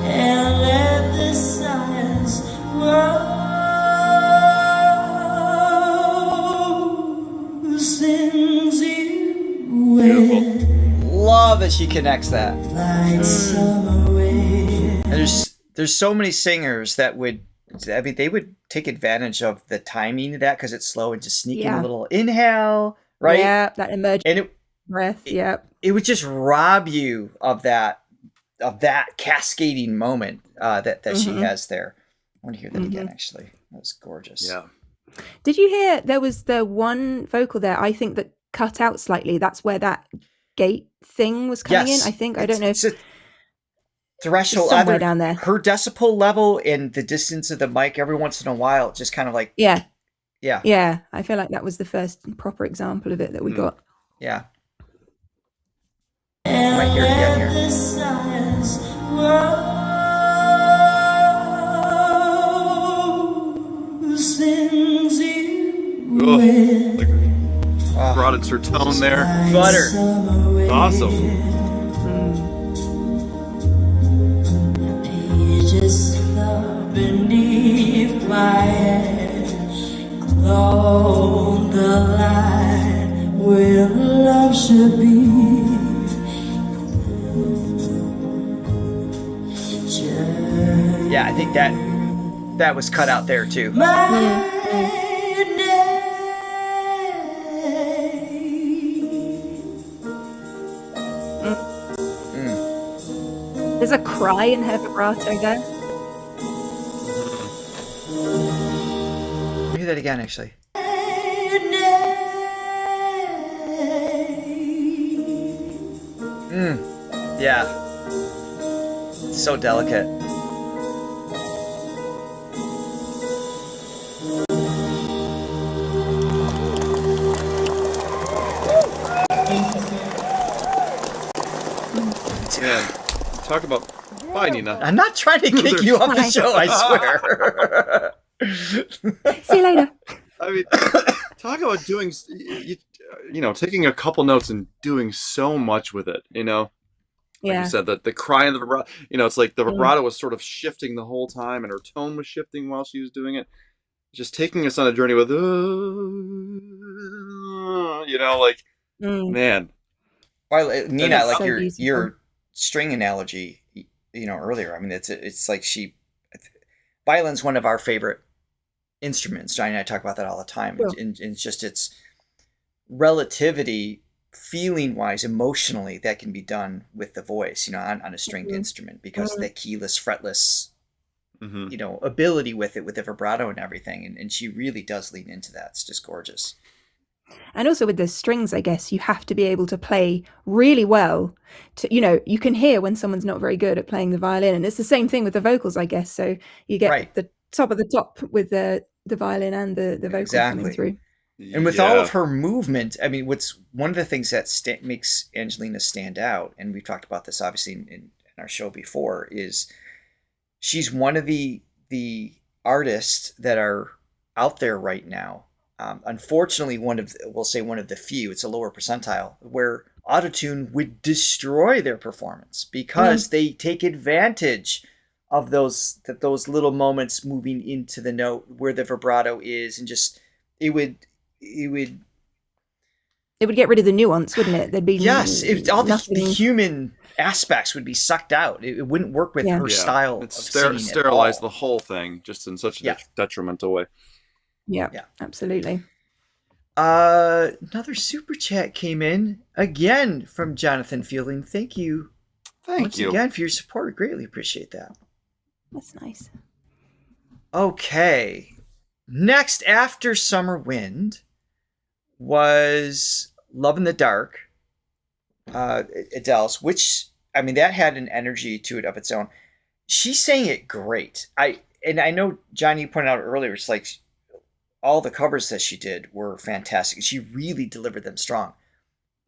and let the silence grow. Sings you Beautiful. Love that she connects that. like summer wind. And there's so many singers that would, I mean, they would take advantage of the timing of that because it's slow and just sneak in Yeah. a little inhale, right? Yeah, that emergent And breath. Yeah. it would just rob you of that cascading moment that she has there. I want to hear that again. Actually, that was gorgeous. Yeah. Did you hear there was the one vocal there, I think, that cut out slightly? That's where that gate thing was coming in, I think. I don't know. It's a threshold somewhere either down there. her decibel level and the distance of the mic every once in a while, it just kind of like Yeah. yeah. Yeah. I feel like that was the first proper example of it that we got. Yeah. I might hear it again here. The silence grows, sings you Oh, with like broadens her tone there. Butter. summer wind. Awesome. Pages flow beneath my head, glow the light where love should be. Yeah, I think that was cut out there too. There's a cry in her vibrato there. Hear that again, actually. Yeah. So delicate. Man, talk about finding a. I'm not trying to kick you off the show, I swear. See you later. I mean, talk about doing, you know, taking a couple notes and doing so much with it. You know, like Yeah. you said, the cry and the vibrato. You know, it's like the vibrato was sort of shifting the whole time, and her tone was shifting while she was doing it. Just taking us on a journey with, you know, like man. Well, Nina, That is like so beautiful. your string analogy, you know, earlier. I mean, it's like violin's one of our favorite instruments. Johnny and I talk about that all the time. Yeah. And it's just its relativity, feeling wise, emotionally, that can be done with the voice, you know, on a stringed instrument because of the keyless, fretless, you know, ability with it, with the vibrato and everything. And she really does lean into that. It's just gorgeous. And also with the strings, I guess you have to be able to play really well to, you know, you can hear when someone's not very good at playing the violin. And it's the same thing with the vocals, I guess. So you get Right. the top of the top with the violin and the vocal coming through. And with all of her movement, I mean, what's one of the things that makes Angelina stand out, and we've talked about this obviously in our show before, is she's one of the artists that are out there right now. Unfortunately, we'll say one of the few, it's a lower percentile, where autotune would destroy their performance because they take advantage of those little moments moving into the note where the vibrato is, and just it would It would get rid of the nuance, wouldn't it? There'd be Yes, all the nothing. human aspects would be sucked out. It wouldn't work with Yeah. her style It's of singing sterilize at the all. whole thing just in such a Yeah. detrimental way. Yeah, Yeah. absolutely. Another super chat came in again from Jonathan Fielding. Thank you once again for your support. Greatly appreciate that. That's nice. Okay. Next after Summer Wind was Love in the Dark, Adele's, which, I mean, that had an energy to it of its own. She sang it great. I know, Johnny, you pointed out earlier, it's like all the covers that she did were fantastic. She really delivered them strong.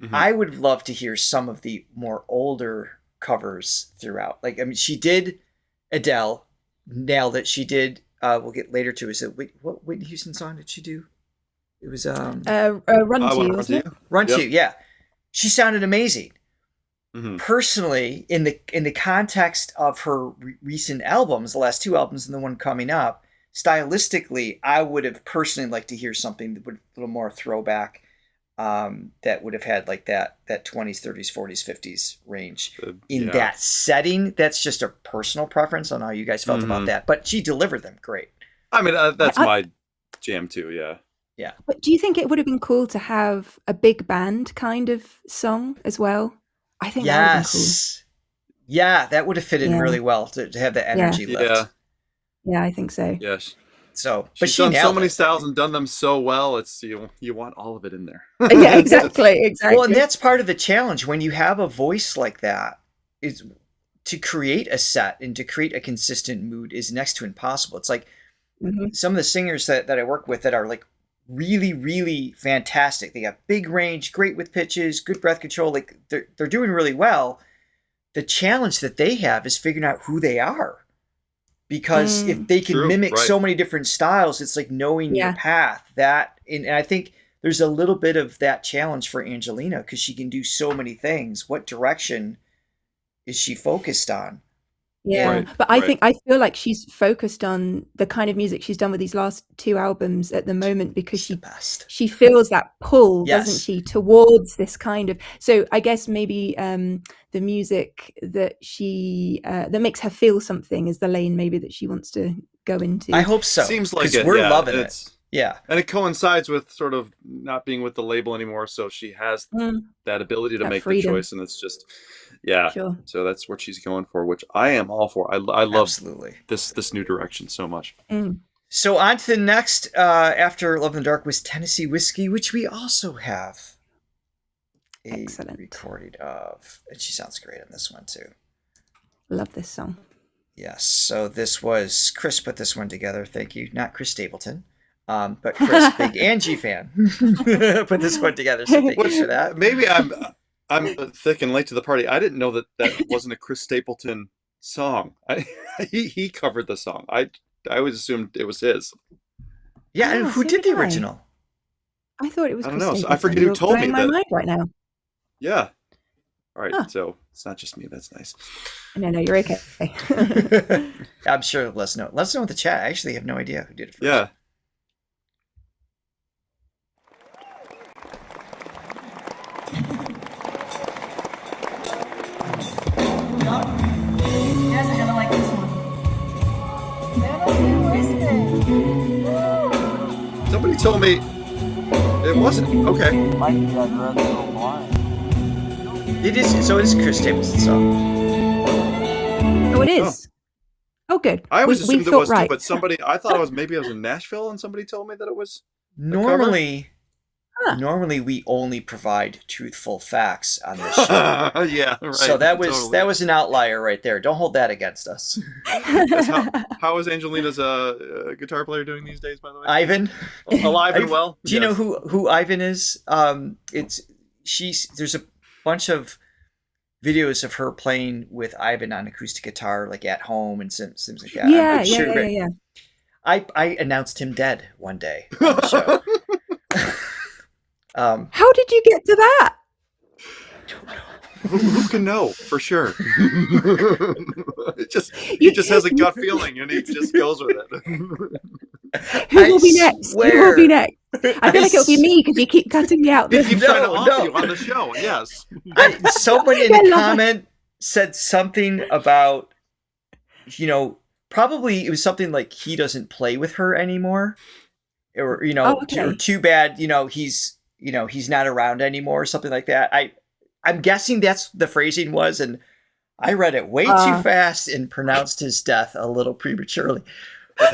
Mhm. I would love to hear some of the more older covers throughout. Like, I mean, she did Adele, nailed it. She did, we'll get later to, is it, what Whitney Houston song did she do? It was, Run I to Wanna You, Run wasn't to it? You. Run Yep. to, yeah. She sounded amazing. Mhm. Personally, in the context of her recent albums, the last two albums and the one coming up, stylistically, I would have personally liked to hear something that would a little more throwback, that would have had like that 20s, 30s, 40s, 50s range in Yeah. that setting. That's just a personal preference. I don't know how you guys felt about that, but she delivered them great. I mean, that's I- my jam too. Yeah. But do you think it would have been cool to have a big band kind of song as well? I think that would have been cool. Yes. Yeah, that would have fit in Yeah. really well to have the energy lift. Yeah. Yeah, I think so. Yes. So, but She's she done so nailed many it. styles and done them so well. It's you want all of it in there. Yeah, exactly. Well, and that's part of the challenge when you have a voice like that, is to create a set and to create a consistent mood is next to impossible. It's like Mhm. some of the singers that I work with that are like really, really fantastic. They got big range, great with pitches, good breath control. Like they're doing really well. The challenge that they have is figuring out who they are. Because if they can True, mimic right. so many different styles, it's like knowing your Yeah. path. And I think there's a little bit of that challenge for Angelina because she can do so many things. What direction is she focused on? Yeah, Right, but I right. think I feel like she's focused on the kind of music she's done with these last two albums at the moment because She's the best. she feels that pull, doesn't Yes. she, towards this kind of. So I guess maybe the music that she that makes her feel something is the lane maybe that she wants to go into. I hope so. Seems like 'cause it. we're Yeah, loving it. it's, Yeah. and it coincides with sort of not being with the label anymore, so she has that ability to That make freedom. the choice, and it's just, yeah. Sure. So that's what she's going for, which I am all for. I love Absolutely. this new direction so much. So on to the next, after Love in the Dark, was Tennessee Whiskey, which we also have a Excellent. recording of. And she sounds great on this one too. Love this song. Yes. So this was, Chris put this one together. Thank you. Not Chris Stapleton, but Chris, big Angie fan, put this one together. So thank you for that. Maybe I'm thick and late to the party. I didn't know that wasn't a Chris Stapleton song. He covered the song. I always assumed it was his. Yeah. And Oh, who so did the did I. original? I thought it was. I don't Chris know. So I Stapleton. forget who You're told me blowing my that. mind right now. Yeah. All right. Huh. So it's not just me. That's nice. No, you're okay. I'm sure let us know. Let us know in the chat. I actually have no idea who did it first. Yeah. You guys are gonna like this one. Somebody told me it wasn't. Okay. Might be that red little blind. It is. So it is Chris Stapleton's song. Oh, it is. Oh, good. I always we assumed it thought was right. too, but I thought I was in Nashville, and somebody told me that it was. Normally, Huh. normally we only provide truthful facts on this show. Yeah. Right. So that was totally. an outlier right there. Don't hold that against us. How is Angelina's guitar player doing these days? By the way, Ivan, alive and well. do you know Yes. who Ivan is? There's a bunch of videos of her playing with Ivan on acoustic guitar, like at home and things like that. Yeah, I'm sure yeah. I announced him dead one day on the show. How did you get to that? Who can know for sure? He just has a gut feeling, and he just goes with it. Who will be next? Who will swear. be next? I feel like it'll be me because you keep cutting me out. He keeps trying to No, off no. you on the show. Yes. Someone in I a love it. comment said something about, probably it was something like he doesn't play with her anymore, or Oh, okay. or too bad, he's not around anymore, or something like that. I'm guessing that's the phrasing was, and I read it way too fast and pronounced his death a little prematurely.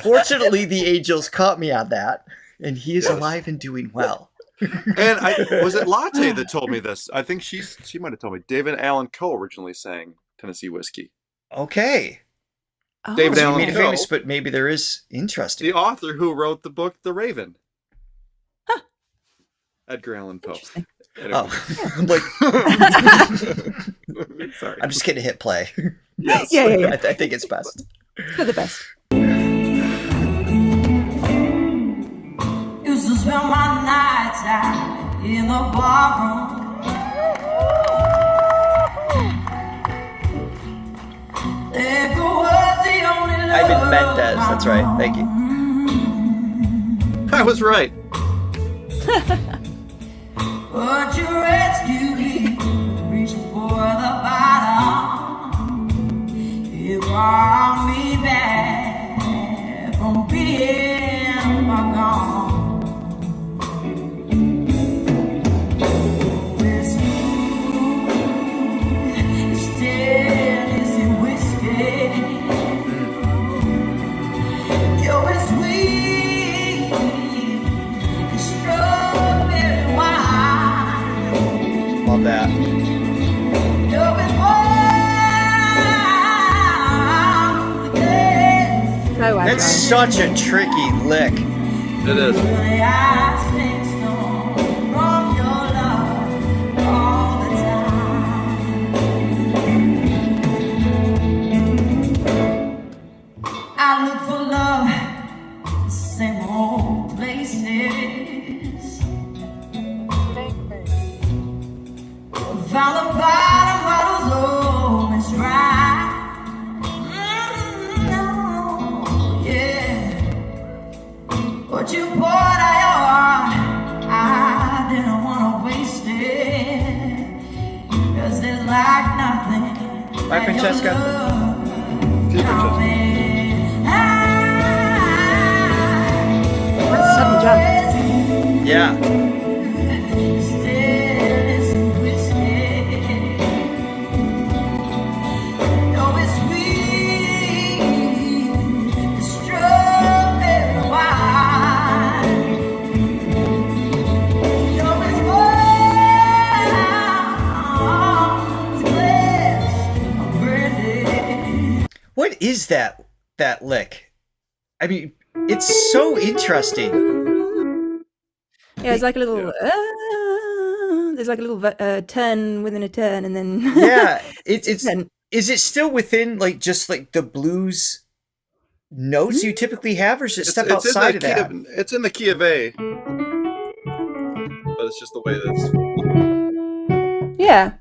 Fortunately, the angels caught me on that, and he is alive and doing well. And was it Latte that told me this? I think she might have told me. David Allan Coe originally sang Tennessee Whiskey. Okay. Oh. David So you Allan made it Coe, famous, but maybe there is interesting. the author who wrote the book The Raven. Huh. Edgar Allan Poe. Interesting. Anyway. Oh, I'm like, Sorry. I'm just going to hit play. Yes. Yeah. I think it's best. For the best. Used to spend my nights out in the barroom. Ivan Mendez, that's right. Thank you. I was right. But you rescued me, reaching for the bottom. You brought me back from being gone. With you, still is in whiskey. You're as sweet as strawberry wine. Love that. You're as warm as the days. So That's agile. such a tricky lick. It is. Really, I stay strong from your love all the time. I look for love in the same old places. Found the bottom bottle's always dry. No, yeah. But you poured out your heart. I didn't want to waste it. 'Cause there's like nothing. Bye, Francesca. See you, Francesca. What a sudden jump. Yeah. What is that lick? I mean, it's so interesting. Yeah, it's like a little. There's like a little turn within a turn, and then. Yeah, it's. Then- Is it still within like just like the blues notes you typically have, or is it step outside of that? It's in the key of A, but it's just the way that's. Yeah.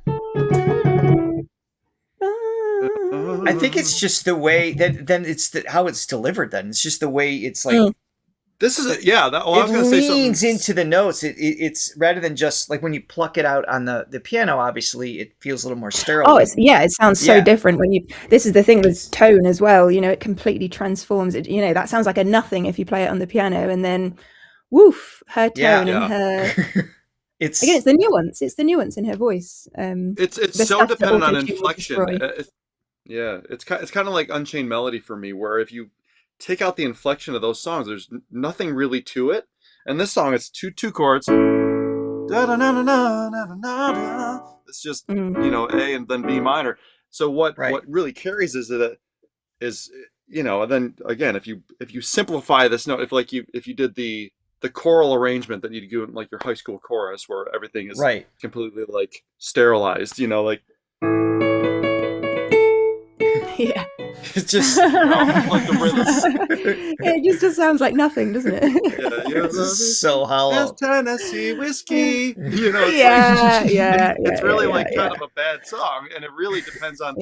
I think it's just the way that then it's how it's delivered. Then it's just the way it's like. This is I was It going to say leans something. into the notes. It's rather than just like when you pluck it out on the piano. Obviously, it feels a little more sterile. Oh, it sounds so Yeah. different when you. This is the thing with tone as well. It completely transforms it. That sounds like a nothing if you play it on the piano, and then, woof, her tone Yeah. and her. It's Again, it's the nuance. It's the nuance in her voice. It's the so stuff that dependent on auto-tune will inflection. destroy. It's kind of like Unchained Melody for me, where if you take out the inflection of those songs, there's nothing really to it. And this song, it's two chords. It's just A and then B minor. So what really carries is that and then again, if you simplify this note, if you did the choral arrangement that you do in like your high school chorus, where everything is completely like sterilized, like. Yeah. It's just like the rhythm. It just sounds like nothing, doesn't it? It's so hollow. Tennessee whiskey. It's really kind of a bad song, and it really depends on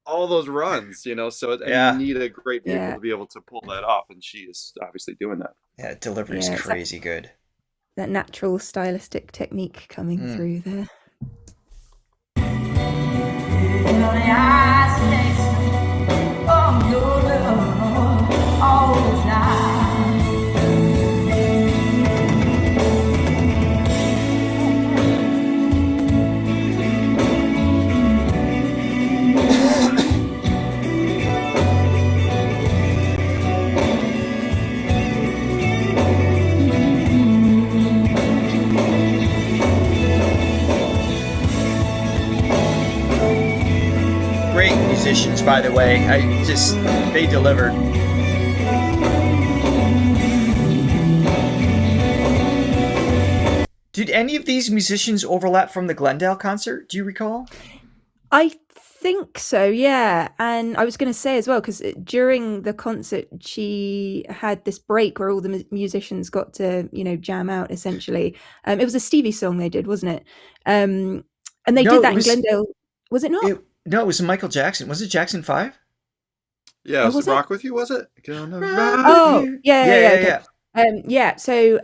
all those runs, So you need a great vehicle to be able to pull that off, and she is obviously doing that. Yeah, delivery is crazy good. that natural stylistic technique coming through there. Great musicians, by the way. They delivered. Did any of these musicians overlap from the Glendale concert? Do you recall? I think so, yeah. And I was going to say as well, because during the concert, she had this break where all the musicians got to, jam out, essentially. It was a Stevie song they did, wasn't it? And they did that in Glendale. Was it not? No, it was Michael Jackson. Was it Jackson 5? Yeah, was it Rock With You, was it? Yeah. So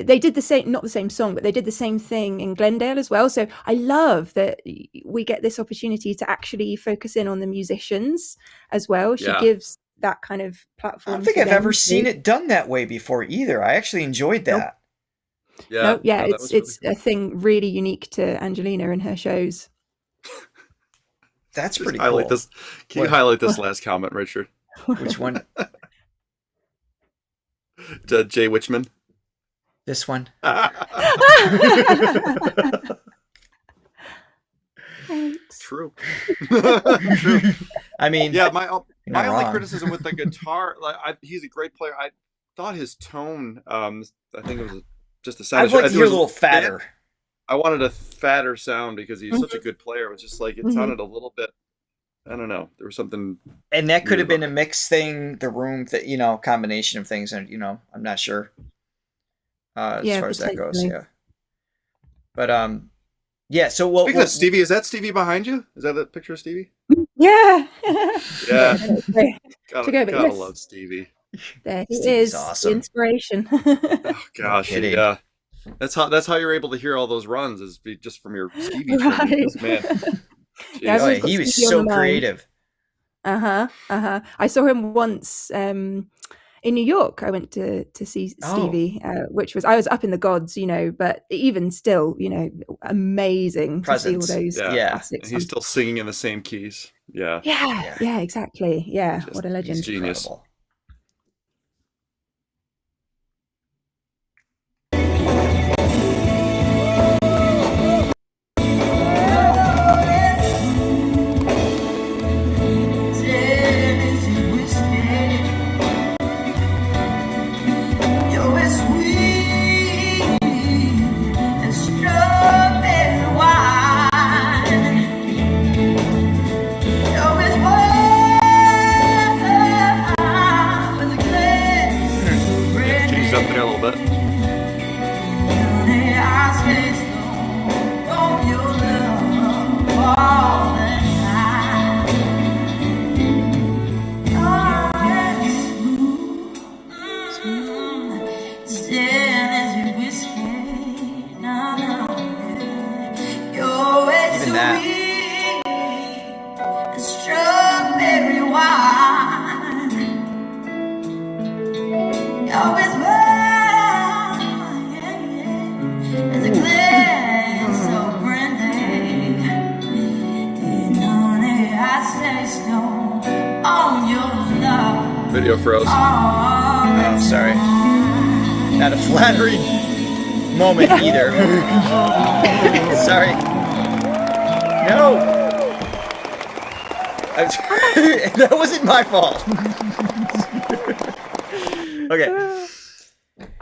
they did the same, not the same song, but they did the same thing in Glendale as well. So I love that we get this opportunity to actually focus in on the musicians as well. She gives that kind of platform. I don't think I've ever seen it done that way before either. I actually enjoyed that. Nope. It's a thing really unique to Angelina and her shows. That's pretty cool. Can you highlight this last comment, Richard? Which one? Jay Witchman. This one. True. I mean, yeah. My only criticism with the guitar, he's a great player. I thought his tone. I think it was just a sound. I'd like to hear a little fatter. I wanted a fatter sound because he's such a good player. It was just like it sounded a little bit. I don't know. There was something, and that could have been a mixed thing. The room, that combination of things, and I'm not sure as far as that goes. Yeah, but yeah. So speaking of Stevie, is that Stevie behind you? Is that the picture of Stevie? Yeah. Yeah. Gotta love Stevie. There he is. Awesome. The inspiration. Oh gosh, yeah. That's how you're able to hear all those runs is just from your Stevie training, man. Yeah, he was so creative. I saw him once in New York. I went to see Stevie, I was up in the gods, but even still, amazing presence. To see all those classics. He's still singing in the same keys. Yeah, exactly. Yeah, what a legend. He's genius. Incredible. Video froze. Oh, sorry. Not a flattering moment either. Sorry. No. That wasn't my fault. Okay.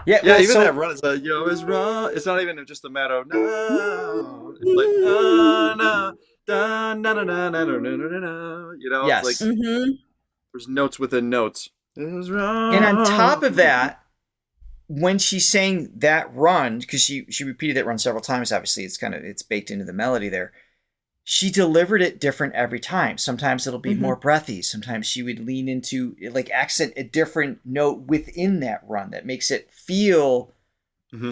Yeah. Well, even that run is you always run. It's not even just a matter of no. It's like no. Da, na, na, na, na, na, na, na, na. Yes. It's like there's notes within notes. And on top of that, when she sang that run, because she repeated that run several times, obviously it's baked into the melody there. She delivered it different every time. Sometimes it'll be more breathy. Sometimes she would lean into accent a different note within that run that makes it feel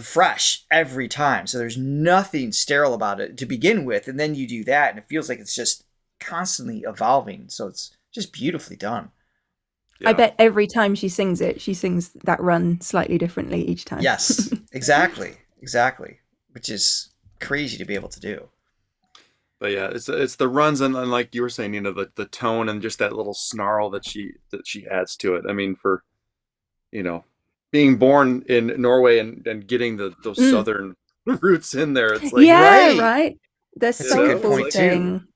fresh every time. So there's nothing sterile about it to begin with. And then you do that and it feels like it's just constantly evolving. So it's just beautifully done. Yeah. I bet every time she sings it, she sings that run slightly differently each time. Yes, exactly. Which is crazy to be able to do. But yeah, it's the runs and like you were saying, you know, the tone and just that little snarl that she adds to it. I mean, for, you know, being born in Norway and getting those southern roots in there, it's like right. The soulful thing.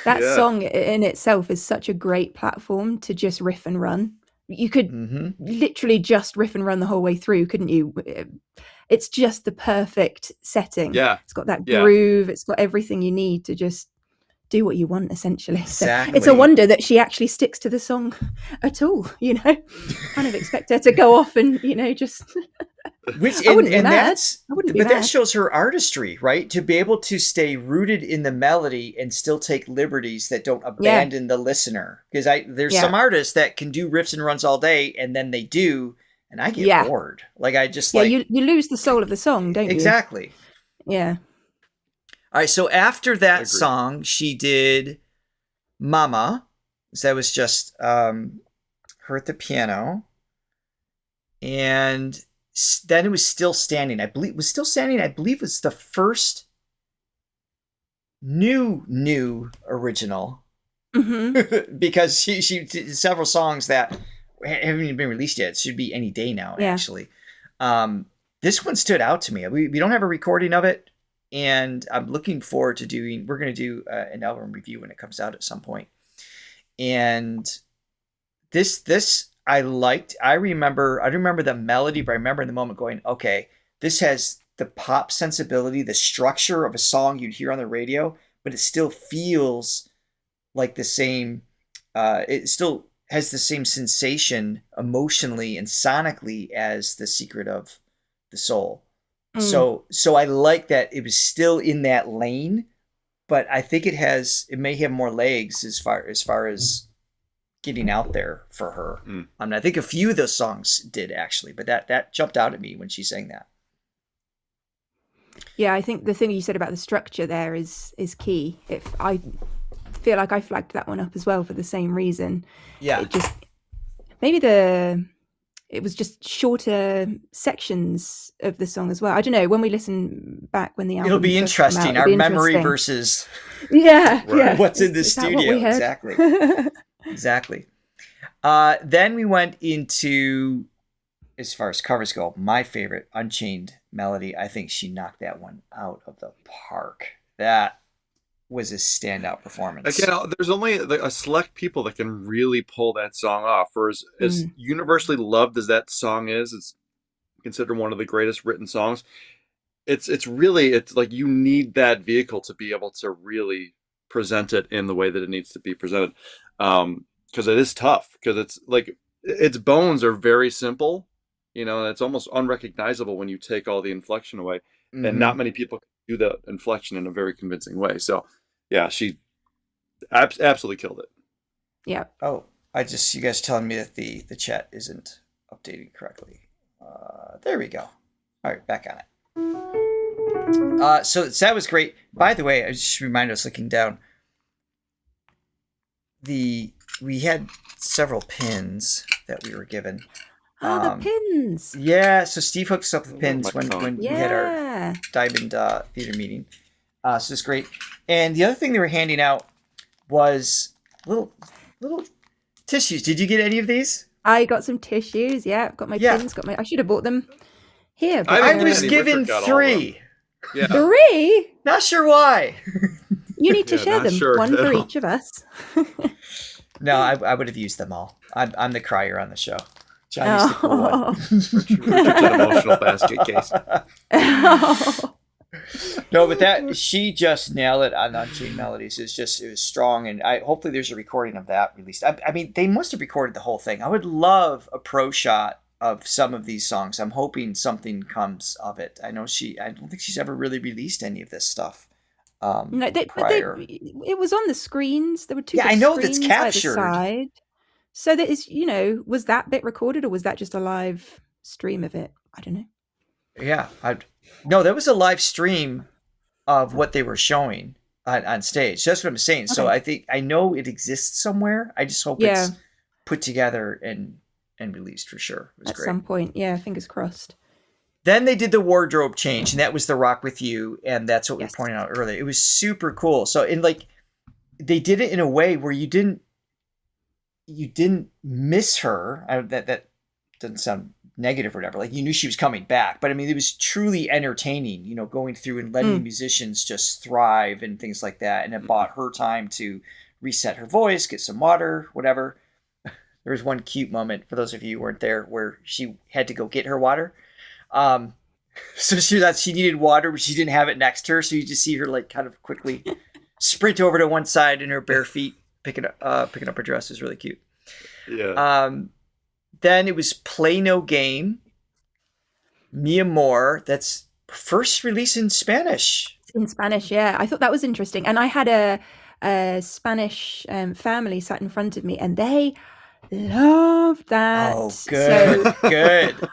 That song in itself is such a great platform to just riff and run. You could literally just riff and run the whole way through, couldn't you? It's just the perfect setting. Yeah. It's got that groove. It's got everything you need to just do what you want, essentially. Exactly. So it's a wonder that she actually sticks to the song at all, you know? Kind of expect her to go off and, you know, just... Which, I wouldn't be mad. That shows her artistry, right? To be able to stay rooted in the melody and still take liberties that don't abandon the listener. Because there's some artists that can do riffs and runs all day, and then they do, and I get bored. Like I just you lose the soul of the song, don't you? Exactly. Yeah. All right. So after that song, she did "Mama." So that was just her at the piano, and then it was Still Standing. I believe it was the first new original, because she did several songs that haven't even been released yet. It should be any day now, actually. This one stood out to me. We don't have a recording of it, and I'm looking forward to we're going to do an album review when it comes out at some point. And this I liked. I remember the melody, but I remember in the moment going, okay, this has the pop sensibility, the structure of a song you'd hear on the radio, but it still feels like the same. It still has the same sensation emotionally and sonically as The Secret of the Soul. So I like that it was still in that lane, but I think it may have more legs as far as getting out there for her. I mean, I think a few of those songs did actually, but that jumped out at me when she sang that. Yeah, I think the thing you said about the structure there is key. If I feel like I flagged that one up as well for the same reason. Yeah. It was just shorter sections of the song as well. I don't know, when we listen back when the album, it'll be interesting. Our memory versus what's in the studio. Exactly. Exactly. Then we went into, as far as covers go, my favorite, Unchained Melody. I think she knocked that one out of the park. That was a standout performance. Again, there's only a select people that can really pull that song off. For as universally loved as that song is, it's considered one of the greatest written songs. It's like you need that vehicle to be able to really present it in the way that it needs to be presented. Because it is tough, because it's like its bones are very simple, you know, and it's almost unrecognizable when you take all the inflection away. And not many people can do the inflection in a very convincing way. So yeah, she absolutely killed it. Yeah. Oh, you guys telling me that the chat isn't updating correctly. There we go. All right, back on it. So that was great. By the way, I just reminded us looking down. We had several pins that we were given. The pins. Yeah, so Steve hooks up the pins when we had our Diamond Theater meeting. So it's great. And the other thing they were handing out was little tissues. Did you get any of these? I got some tissues. Yeah, I've got my pins. I should have bought them here. But I was given 3. Yeah. 3? Not sure why. You need to share them. One for each of us. No, I would have used them all. I'm the crier on the show. Johnny's the cool one. Richard's an emotional basket case. No, but she just nailed it on Unchained Melodies. It was strong, and hopefully there's a recording of that released. I mean, they must have recorded the whole thing. I would love a pro shot of some of these songs. I'm hoping something comes of it. I don't think she's ever really released any of this stuff. No, it was on the screens. There were 2. Yeah, I know that's captured. Side. So that is, was that bit recorded, or was that just a live stream of it? I don't know. Yeah. No, that was a live stream of what they were showing on stage. That's what I'm saying. So I know it exists somewhere. I just hope it's put together and released for sure. It was At great. some point. Yeah, fingers crossed. Then they did the wardrobe change, and that was the Rock With You, and that's what we were pointing out earlier. It was super cool. So they did it in a way where you didn't miss her. That doesn't sound negative or whatever. Like, you knew she was coming back, but I mean, it was truly entertaining, going through and letting musicians just thrive and things like that. And it bought her time to reset her voice, get some water, whatever. There was one cute moment, for those of you who weren't there, where she had to go get her water. So she thought she needed water, but she didn't have it next to her. So you just see her like kind of quickly sprint over to one side in her bare feet, picking up her dress. It was really cute. Yeah. Then it was Play No Game, Mi Amor. That's first release in Spanish. In Spanish, yeah. I thought that was interesting. And I had a Spanish family sat in front of me, and they loved that. Oh, good. So, good.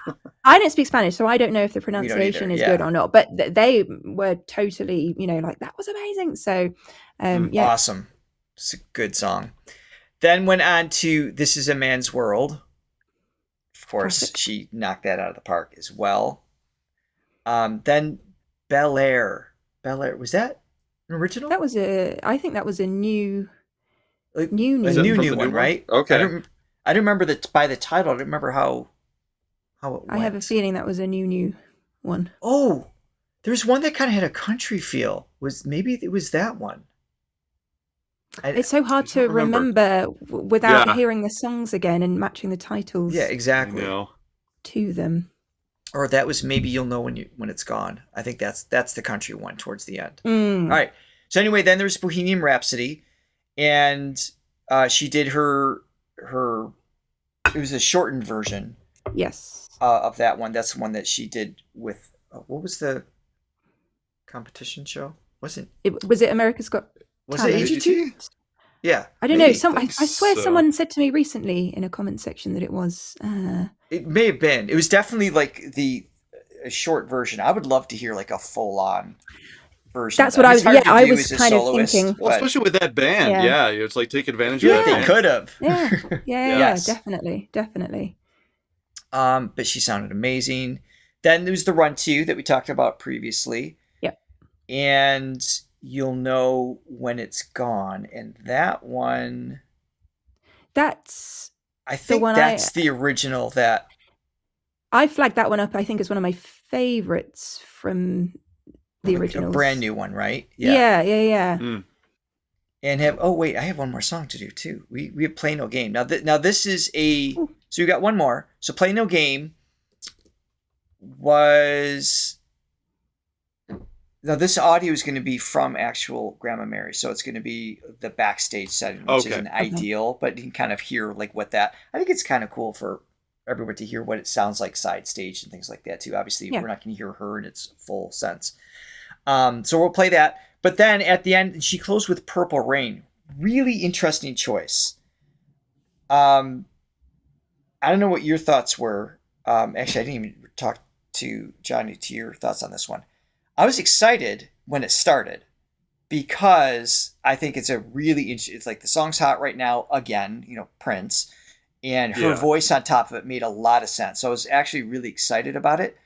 I don't speak Spanish, so I don't know if the pronunciation is good or not. But they were totally, like, that was amazing. So, yeah. Awesome. It's a good song. Then went on to This Is a Man's World. Of course, Classic. She knocked that out of the park as well. Then Bel Air. Bel Air, was that an original? I think that was a new A new new one, right? Okay. I don't remember by the title. I don't remember how it went. I have a feeling that was a new one. Oh, there's one that kind of had a country feel. Maybe it was that one. It's so hard to remember without hearing the songs again and matching the titles. Yeah, exactly. To them. Or that was Maybe You'll Know When It's Gone. I think that's the country one towards the end. Mm. All right. So anyway, then there's Bohemian Rhapsody, and she did her. It was a shortened version. Yes. Of that one. That's the one that she did with what was the competition show? Was it America's Got Was Talent? it AGT? Yeah. I don't know. I swear someone said to me recently in a comment section that it was. It may have been. It was definitely like a short version. I would love to hear like a full on version. That's what I was. Yeah, I was kind of thinking. Well, especially with that band, it's like take advantage of that. They could have. Yeah, Yes. definitely. But she sounded amazing. Then there's the Run 2 that we talked about previously. Yep. And You'll Know When It's Gone, and that one. I think that's the original that. I flagged that one up. I think as one of my favorites from the originals. A brand new one, right? Yeah. And I have one more song to do too. We have Play No Game. Now this is so you got one more. So Play No Game was. Now this audio is going to be from actual Grandma Mary, so it's going to be the backstage setting, which isn't ideal, but you can kind of hear like what that. I think it's kind of cool for everyone to hear what it sounds like side stage and things like that too. Obviously, we're not going to hear her in its full sense. So we'll play that, but then at the end, she closed with Purple Rain. Really interesting choice. I don't know what your thoughts were. Actually, I didn't even talk to Johnny to your thoughts on this one. I was excited when it started because I think it's it's like the song's hot right now again, Prince, and her voice on top of it made a lot of sense. So I was actually really excited about it.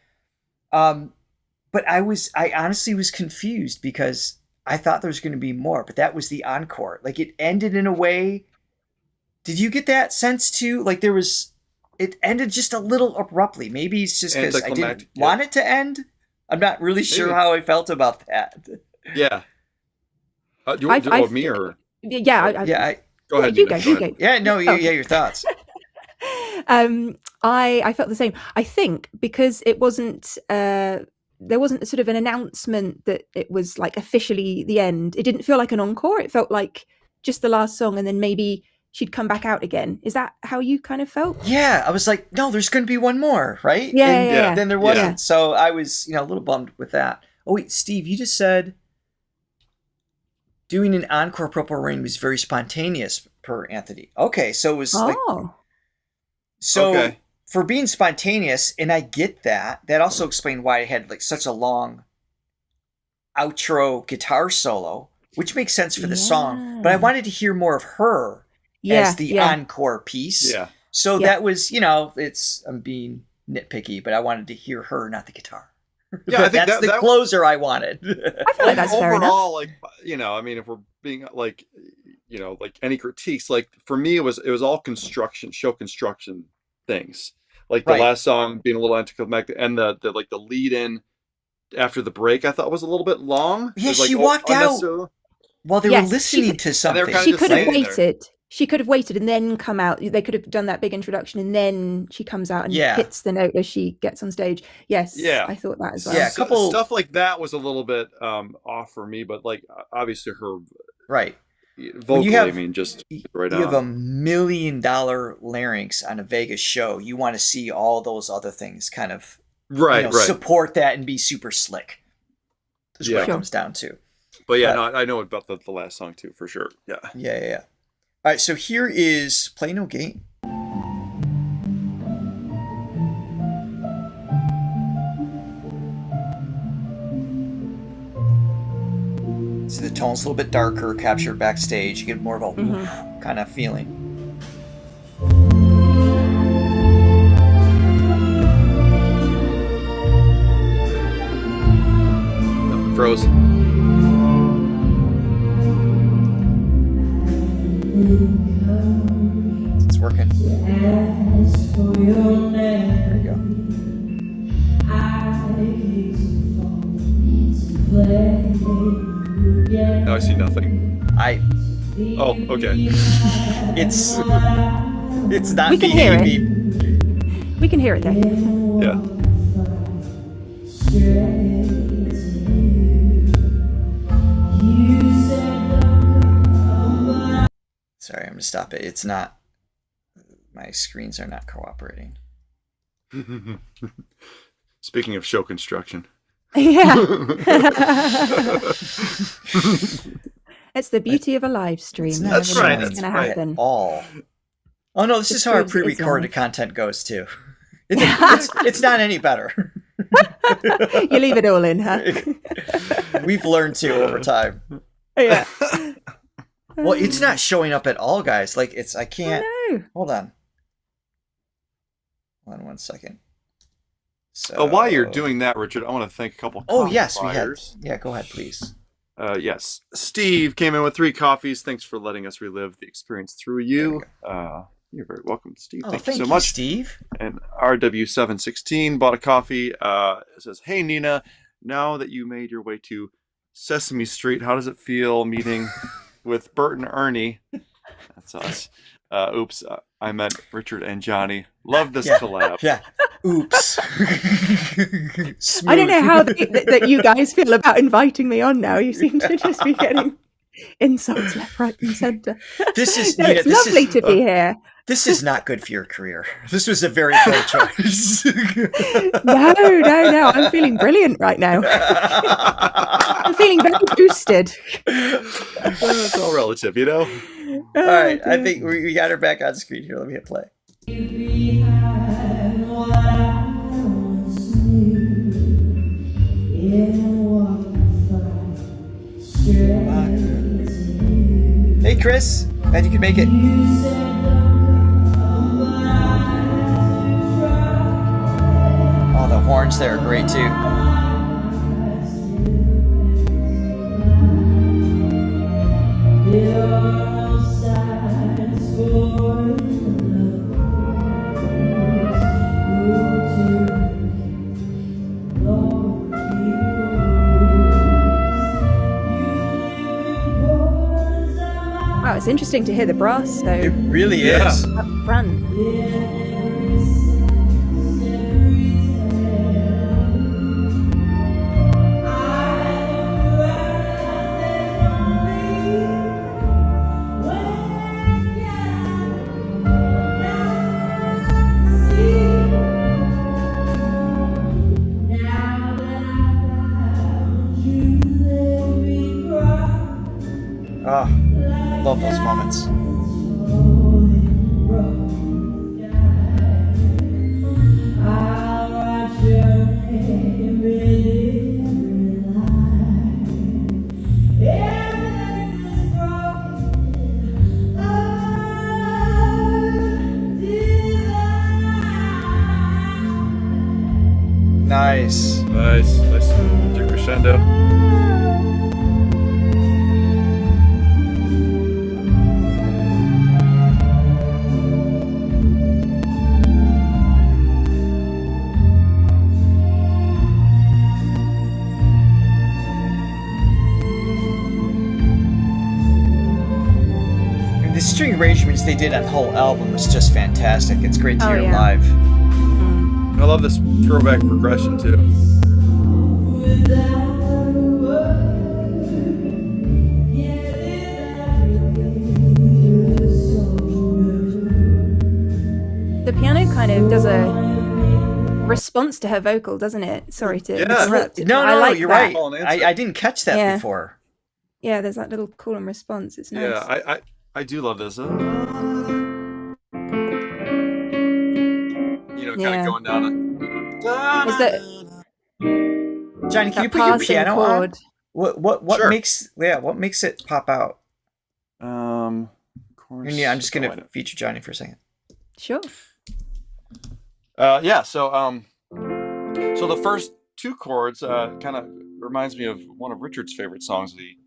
But I honestly was confused because I thought there was going to be more, but that was the encore. Like it ended in a way. Did you get that sense too? Like it ended just a little abruptly. Maybe it's just because I didn't want it to end. I'm not really sure how I felt about that. Yeah. You want to do it with me or? Yeah. Go ahead. You go. Yeah, no, your thoughts. I felt the same. I think because it wasn't, there wasn't sort of an announcement that it was like officially the end. It didn't feel like an encore. It felt like just the last song and then maybe she'd come back out again. Is that how you kind of felt? Yeah, I was like, no, there's going to be one more, right? Yeah. Then there wasn't. Yeah. So I was, a little bummed with that. Oh wait, Steve, you just said doing an encore Purple Rain was very spontaneous per Anthony. Okay, so it was like. So for being spontaneous, and I get that. That also explained why I had like such a long outro guitar solo, which makes sense for the song. But I wanted to hear more of her as the encore piece. Yeah. So that was, I'm being nitpicky, but I wanted to hear her, not the guitar. Yeah, I think that's the closer I wanted. I feel like that's fair enough. Overall, like, I mean, if we're being like, like any critiques, like for me, it was all show construction things. Like the last song being a little anticlimactic, and the like the lead in after the break, I thought was a little bit long. Yeah, like, she walked out while they were listening to something. She could have waited. She could have waited and then come out. They could have done that big introduction, and then she comes out and hits the note as she gets on stage. Yes, I thought that as well. Yeah, a couple stuff like that was a little bit off for me, but like obviously her vocally, I mean, just right on. You have $1 million larynx on a Vegas show. You want to see all those other things kind of support that and be super slick. Is what it comes down to. But yeah, no, I know about the last song too, for sure. Yeah. Yeah. All right, so here is Play No Game. So the tone's a little bit darker, captured backstage. You get more of a kind of feeling. Froze. It's working. There you go. Now I see nothing. Oh, okay. It's not. We can hear it. We can hear it though. Yeah. Sorry, I'm gonna stop it. It's not. My screens are not cooperating. Speaking of show construction. Yeah. It's the beauty of a live stream. That's right. That's going to happen. Oh no, this is how our pre-recorded content goes too. It's not any better. You leave it all in, huh? We've learned to over time. Yeah. Well, it's not showing up at all, guys. Like I can't. Oh, no. Hold on. Hold on 1 second. So while you're doing that, Richard, I want to thank a couple. Yes, we had. Yeah, go ahead, please. Yes, Steve came in with 3 coffees. Thanks for letting us relive the experience through you. You're very welcome, Steve. Thank you so much, Steve. And RW716 bought a coffee. It says, "Hey Nina, now that you made your way to Sesame Street, how does it feel meeting with Bert and Ernie?" That's us. Oops, I meant Richard and Johnny. Love this collab. Yeah. Oops. I don't know how that you guys feel about inviting me on now. You seem to just be getting insults left, right, and centre. It's lovely to be here. This is not good for your career. This was a very poor choice. No. I'm feeling brilliant right now. I'm feeling very boosted. It's all relative, you know? All right, I think we got her back on screen here. Let me hit play. Hey, Chris. Glad you could make it. Oh, the horns there are great too. Wow, it's interesting to hear the brass though. It really is. Up front. Love those moments. Nice. Nice crescendo. The string arrangements they did on the whole album was just fantastic. It's great to Oh, hear yeah. live. I love this throwback progression too. The piano kind of does a response to her vocal, doesn't it? Sorry to Yeah. interrupt. No, I like you're that. right. Oh, an answer. I didn't catch that Yeah. before. Yeah, there's that little call and response. It's nice. Yeah, I do love this. Kind Yeah. of going down. Is that Johnny, can you that put your passing piano chord? on? What Sure. makes it pop out? Of course. Yeah, I'm just Oh, I gonna know. feature Johnny for a second. Sure. Yeah. So the first two chords kind of reminds me of one of Richard's favorite songs that he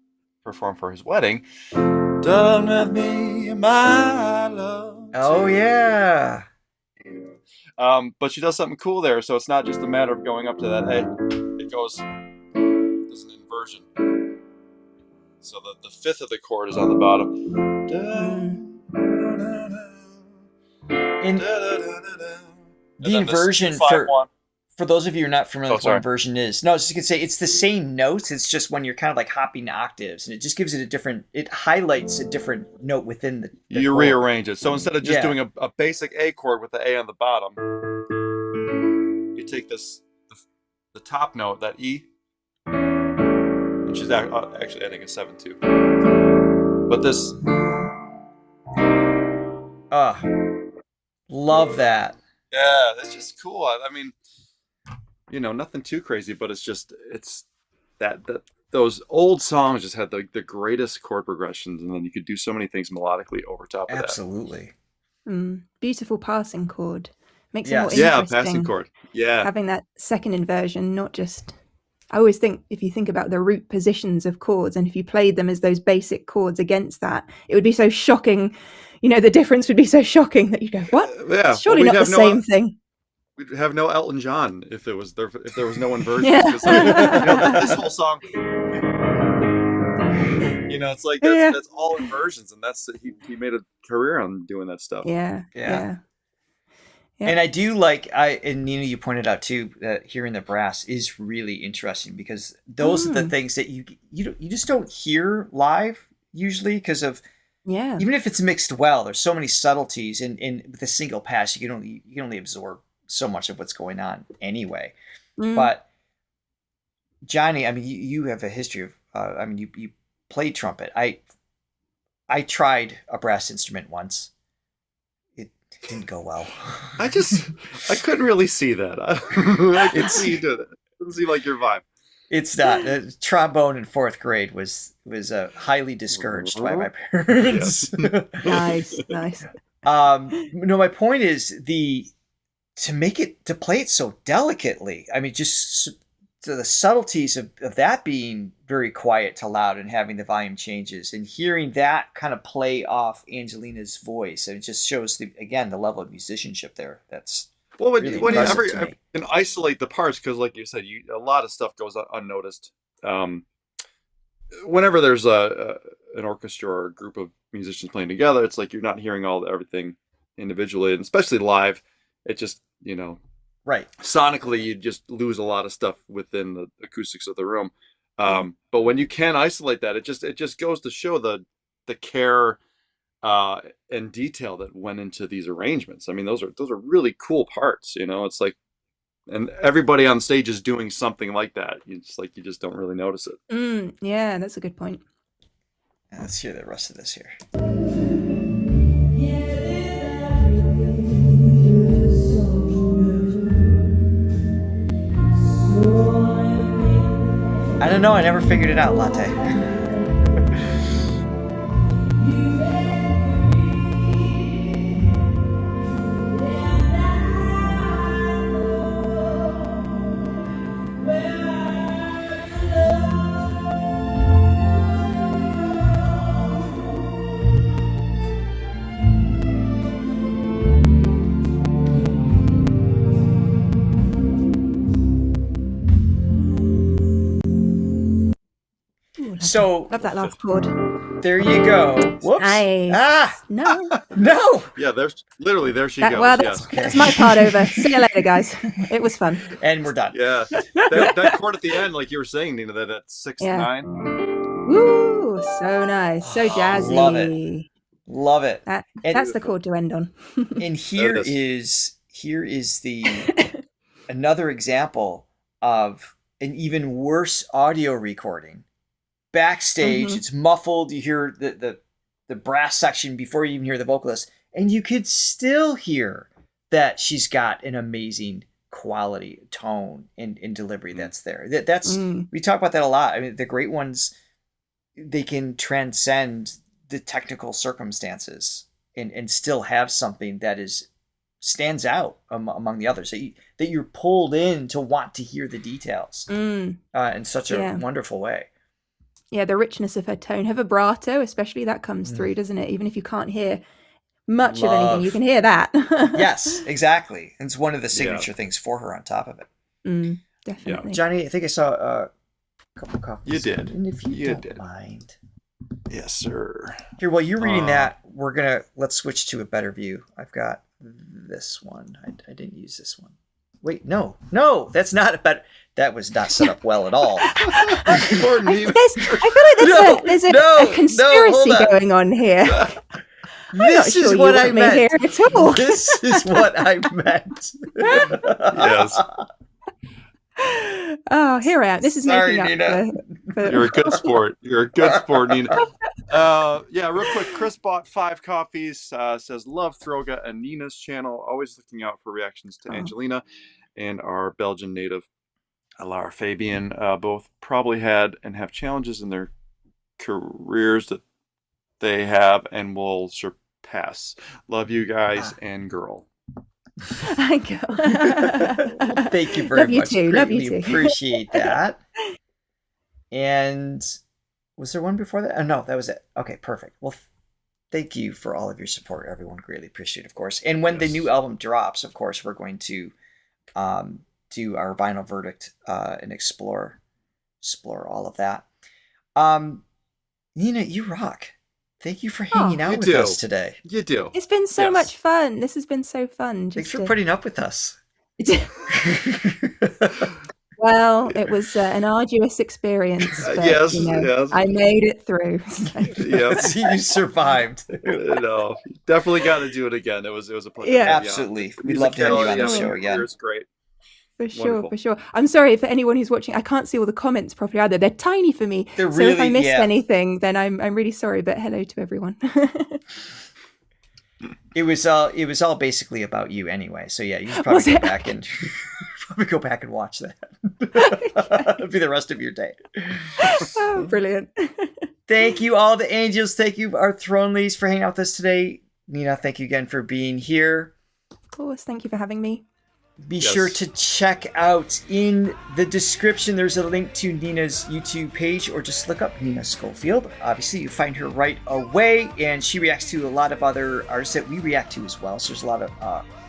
performed for his wedding. Done with me, my love. Oh yeah. But she does something cool there, so it's not just a matter of going up to that A. It goes, there's an inversion. So the fifth of the chord is on the bottom. And the inversion for those of you who are not familiar with what inversion is, no, I was just gonna say it's the same notes. It's just when you're kind of like hopping octaves, and it just gives it it highlights a different note within the you chord. rearrange it. So instead of just Yeah. doing a basic A chord with the A on the bottom, you take the top note, that E, which is actually I think a 7/2. But this, Love that. yeah, that's just cool. I mean, nothing too crazy, but it's that those old songs just had the greatest chord progressions, and then you could do so many things melodically over top of Absolutely. Beautiful passing chord. Makes it Yes. more that. Yeah, interesting. passing chord. Yeah. Having that second inversion, not just. I always think if you think about the root positions of chords, and if you played them as those basic chords against that, it would be so shocking. The difference would be so shocking that you go, "What? Yeah. It's surely Well, not the same thing." We'd have no Elton John if there was no inversion. Yeah. Because, this whole song, it's like that's all inversions, and he made a career on doing that stuff. Yeah. And I do like and Nina, you pointed out too that hearing the brass is really interesting because those are the things that you just don't hear live usually because of even if it's mixed well, there's so many subtleties in with a single pass you can only absorb so much of what's going on anyway. But Johnny, I mean, you have a history of you played trumpet. I tried a brass instrument once. Didn't go well. I couldn't really see that. I can see you doing it. It doesn't seem like your vibe. It's not. Trombone in 4th grade was highly discouraged by my parents. Nice. No, my point is to play it so delicately. I mean, just the subtleties of that being very quiet to loud and having the volume changes and hearing that kind of play off Angelina's voice. And it just shows the level of musicianship there. That's when really you impressive to me. can isolate the parts, because like you said, a lot of stuff goes unnoticed. Whenever there's an orchestra or a group of musicians playing together, it's like you're not hearing everything individually, and especially live, it just right. Sonically, you just lose a lot of stuff within the acoustics of the room. But when you can isolate that, it just goes to show the care and detail that went into these arrangements. I mean, those are really cool parts. It's like, and everybody on stage is doing something like that. You just don't really notice it. Yeah, that's a good point. Let's hear the rest of this here. I don't know. I never figured it out, Latte. So Love that last chord. there you go. Whoops. Nice. Ah, No. no. Yeah, there she That, goes. well, Yes. that's my part over. See you later, guys. It was fun. And we're done. Yeah. That chord at the end, like you were saying, Nina, that 6/9. Woo! So nice. So jazzy. Love it. That's the chord to end on. And here is the another example of an even worse audio recording. Backstage, it's muffled. You hear the brass section before you even hear the vocalist, and you could still hear that she's got an amazing quality, tone, and delivery that's there. That's we talk about that a lot. I mean, the great ones, they can transcend the technical circumstances and still have something that stands out among the others, that you're pulled in to want to hear the details in such a wonderful way. Yeah, the richness of her tone, her vibrato especially, that comes through, doesn't it? Even if you can't hear much of anything, you can hear that. Yes, exactly. And it's one of the signature things for her on top of it. Definitely. Johnny, I think I saw a couple copies. You did. And if you don't did. mind. Yes, sir. Here, while you're reading that, let's switch to a better view. I've got this one. I didn't use this one. Wait, no, that's not a better. That was not set up well at all. I feel like there's a conspiracy going on here. This is what I meant. Here at all. This is what I meant. Yes. Oh, here I am. This is Sorry, making Nina. up for You're a good sport. You're a good sport, Nina. Yeah, real quick. Chris bought 5 coffees. Says, love Throga and Nina's channel. Always looking out for reactions to Angelina and our Belgian native, Lara Fabian. Both probably had and have challenges in their careers that they have and will surpass. Love you guys and girl. Thank you. Thank you very Love you much. too. Love you Greatly too. Appreciate that. And was there one before that? Oh, no, that was it. Okay, perfect. Well, thank you for all of your support, everyone. Greatly appreciate it, of course. And when the new album drops, of course, we're going to do our vinyl verdict and explore all of that. Nina, you rock. Thank you for hanging out with us today. You do. It's been so much fun. This has been so fun. Thanks for putting up with us. Well, it was an arduous experience. But, Yes. I made it through. Yes. You survived. No, definitely got to do it again. It was a pleasure. Yeah. Absolutely. We'd love to have you on the show again. It's great. For sure, Wonderful. for sure. I'm sorry for anyone who's watching. I can't see all the comments properly either. They're tiny for me. They're so if I really- missed yeah. anything, then I'm really sorry. But hello to everyone. It was all basically about you anyway. So yeah, you should probably go back and watch that. It'll be the rest of your day. Oh, brilliant. Thank you, all the angels. Thank you, our Thronelys, for hanging out with us today. Nina, thank you again for being here. Of course. Thank you for having me. Be sure to check out in the description. There's a link to Nina's YouTube page, or just look up Nina Schofield. Obviously, you find her right away, and she reacts to a lot of other artists that we react to as well. So there's a lot of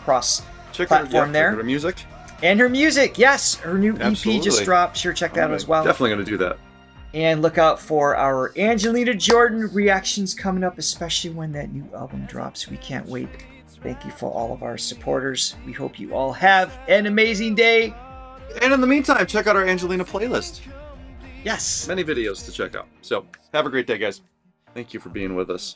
cross-platform there. Check her music. And her music, yes, her new Absolutely. EP just dropped. Sure, check that out as well. Definitely going to do that. And look out for our Angelina Jordan reactions coming up, especially when that new album drops. We can't wait. Thank you for all of our supporters. We hope you all have an amazing day. And in the meantime, check out our Angelina playlist. Yes. Many videos to check out. So have a great day, guys. Thank you for being with us.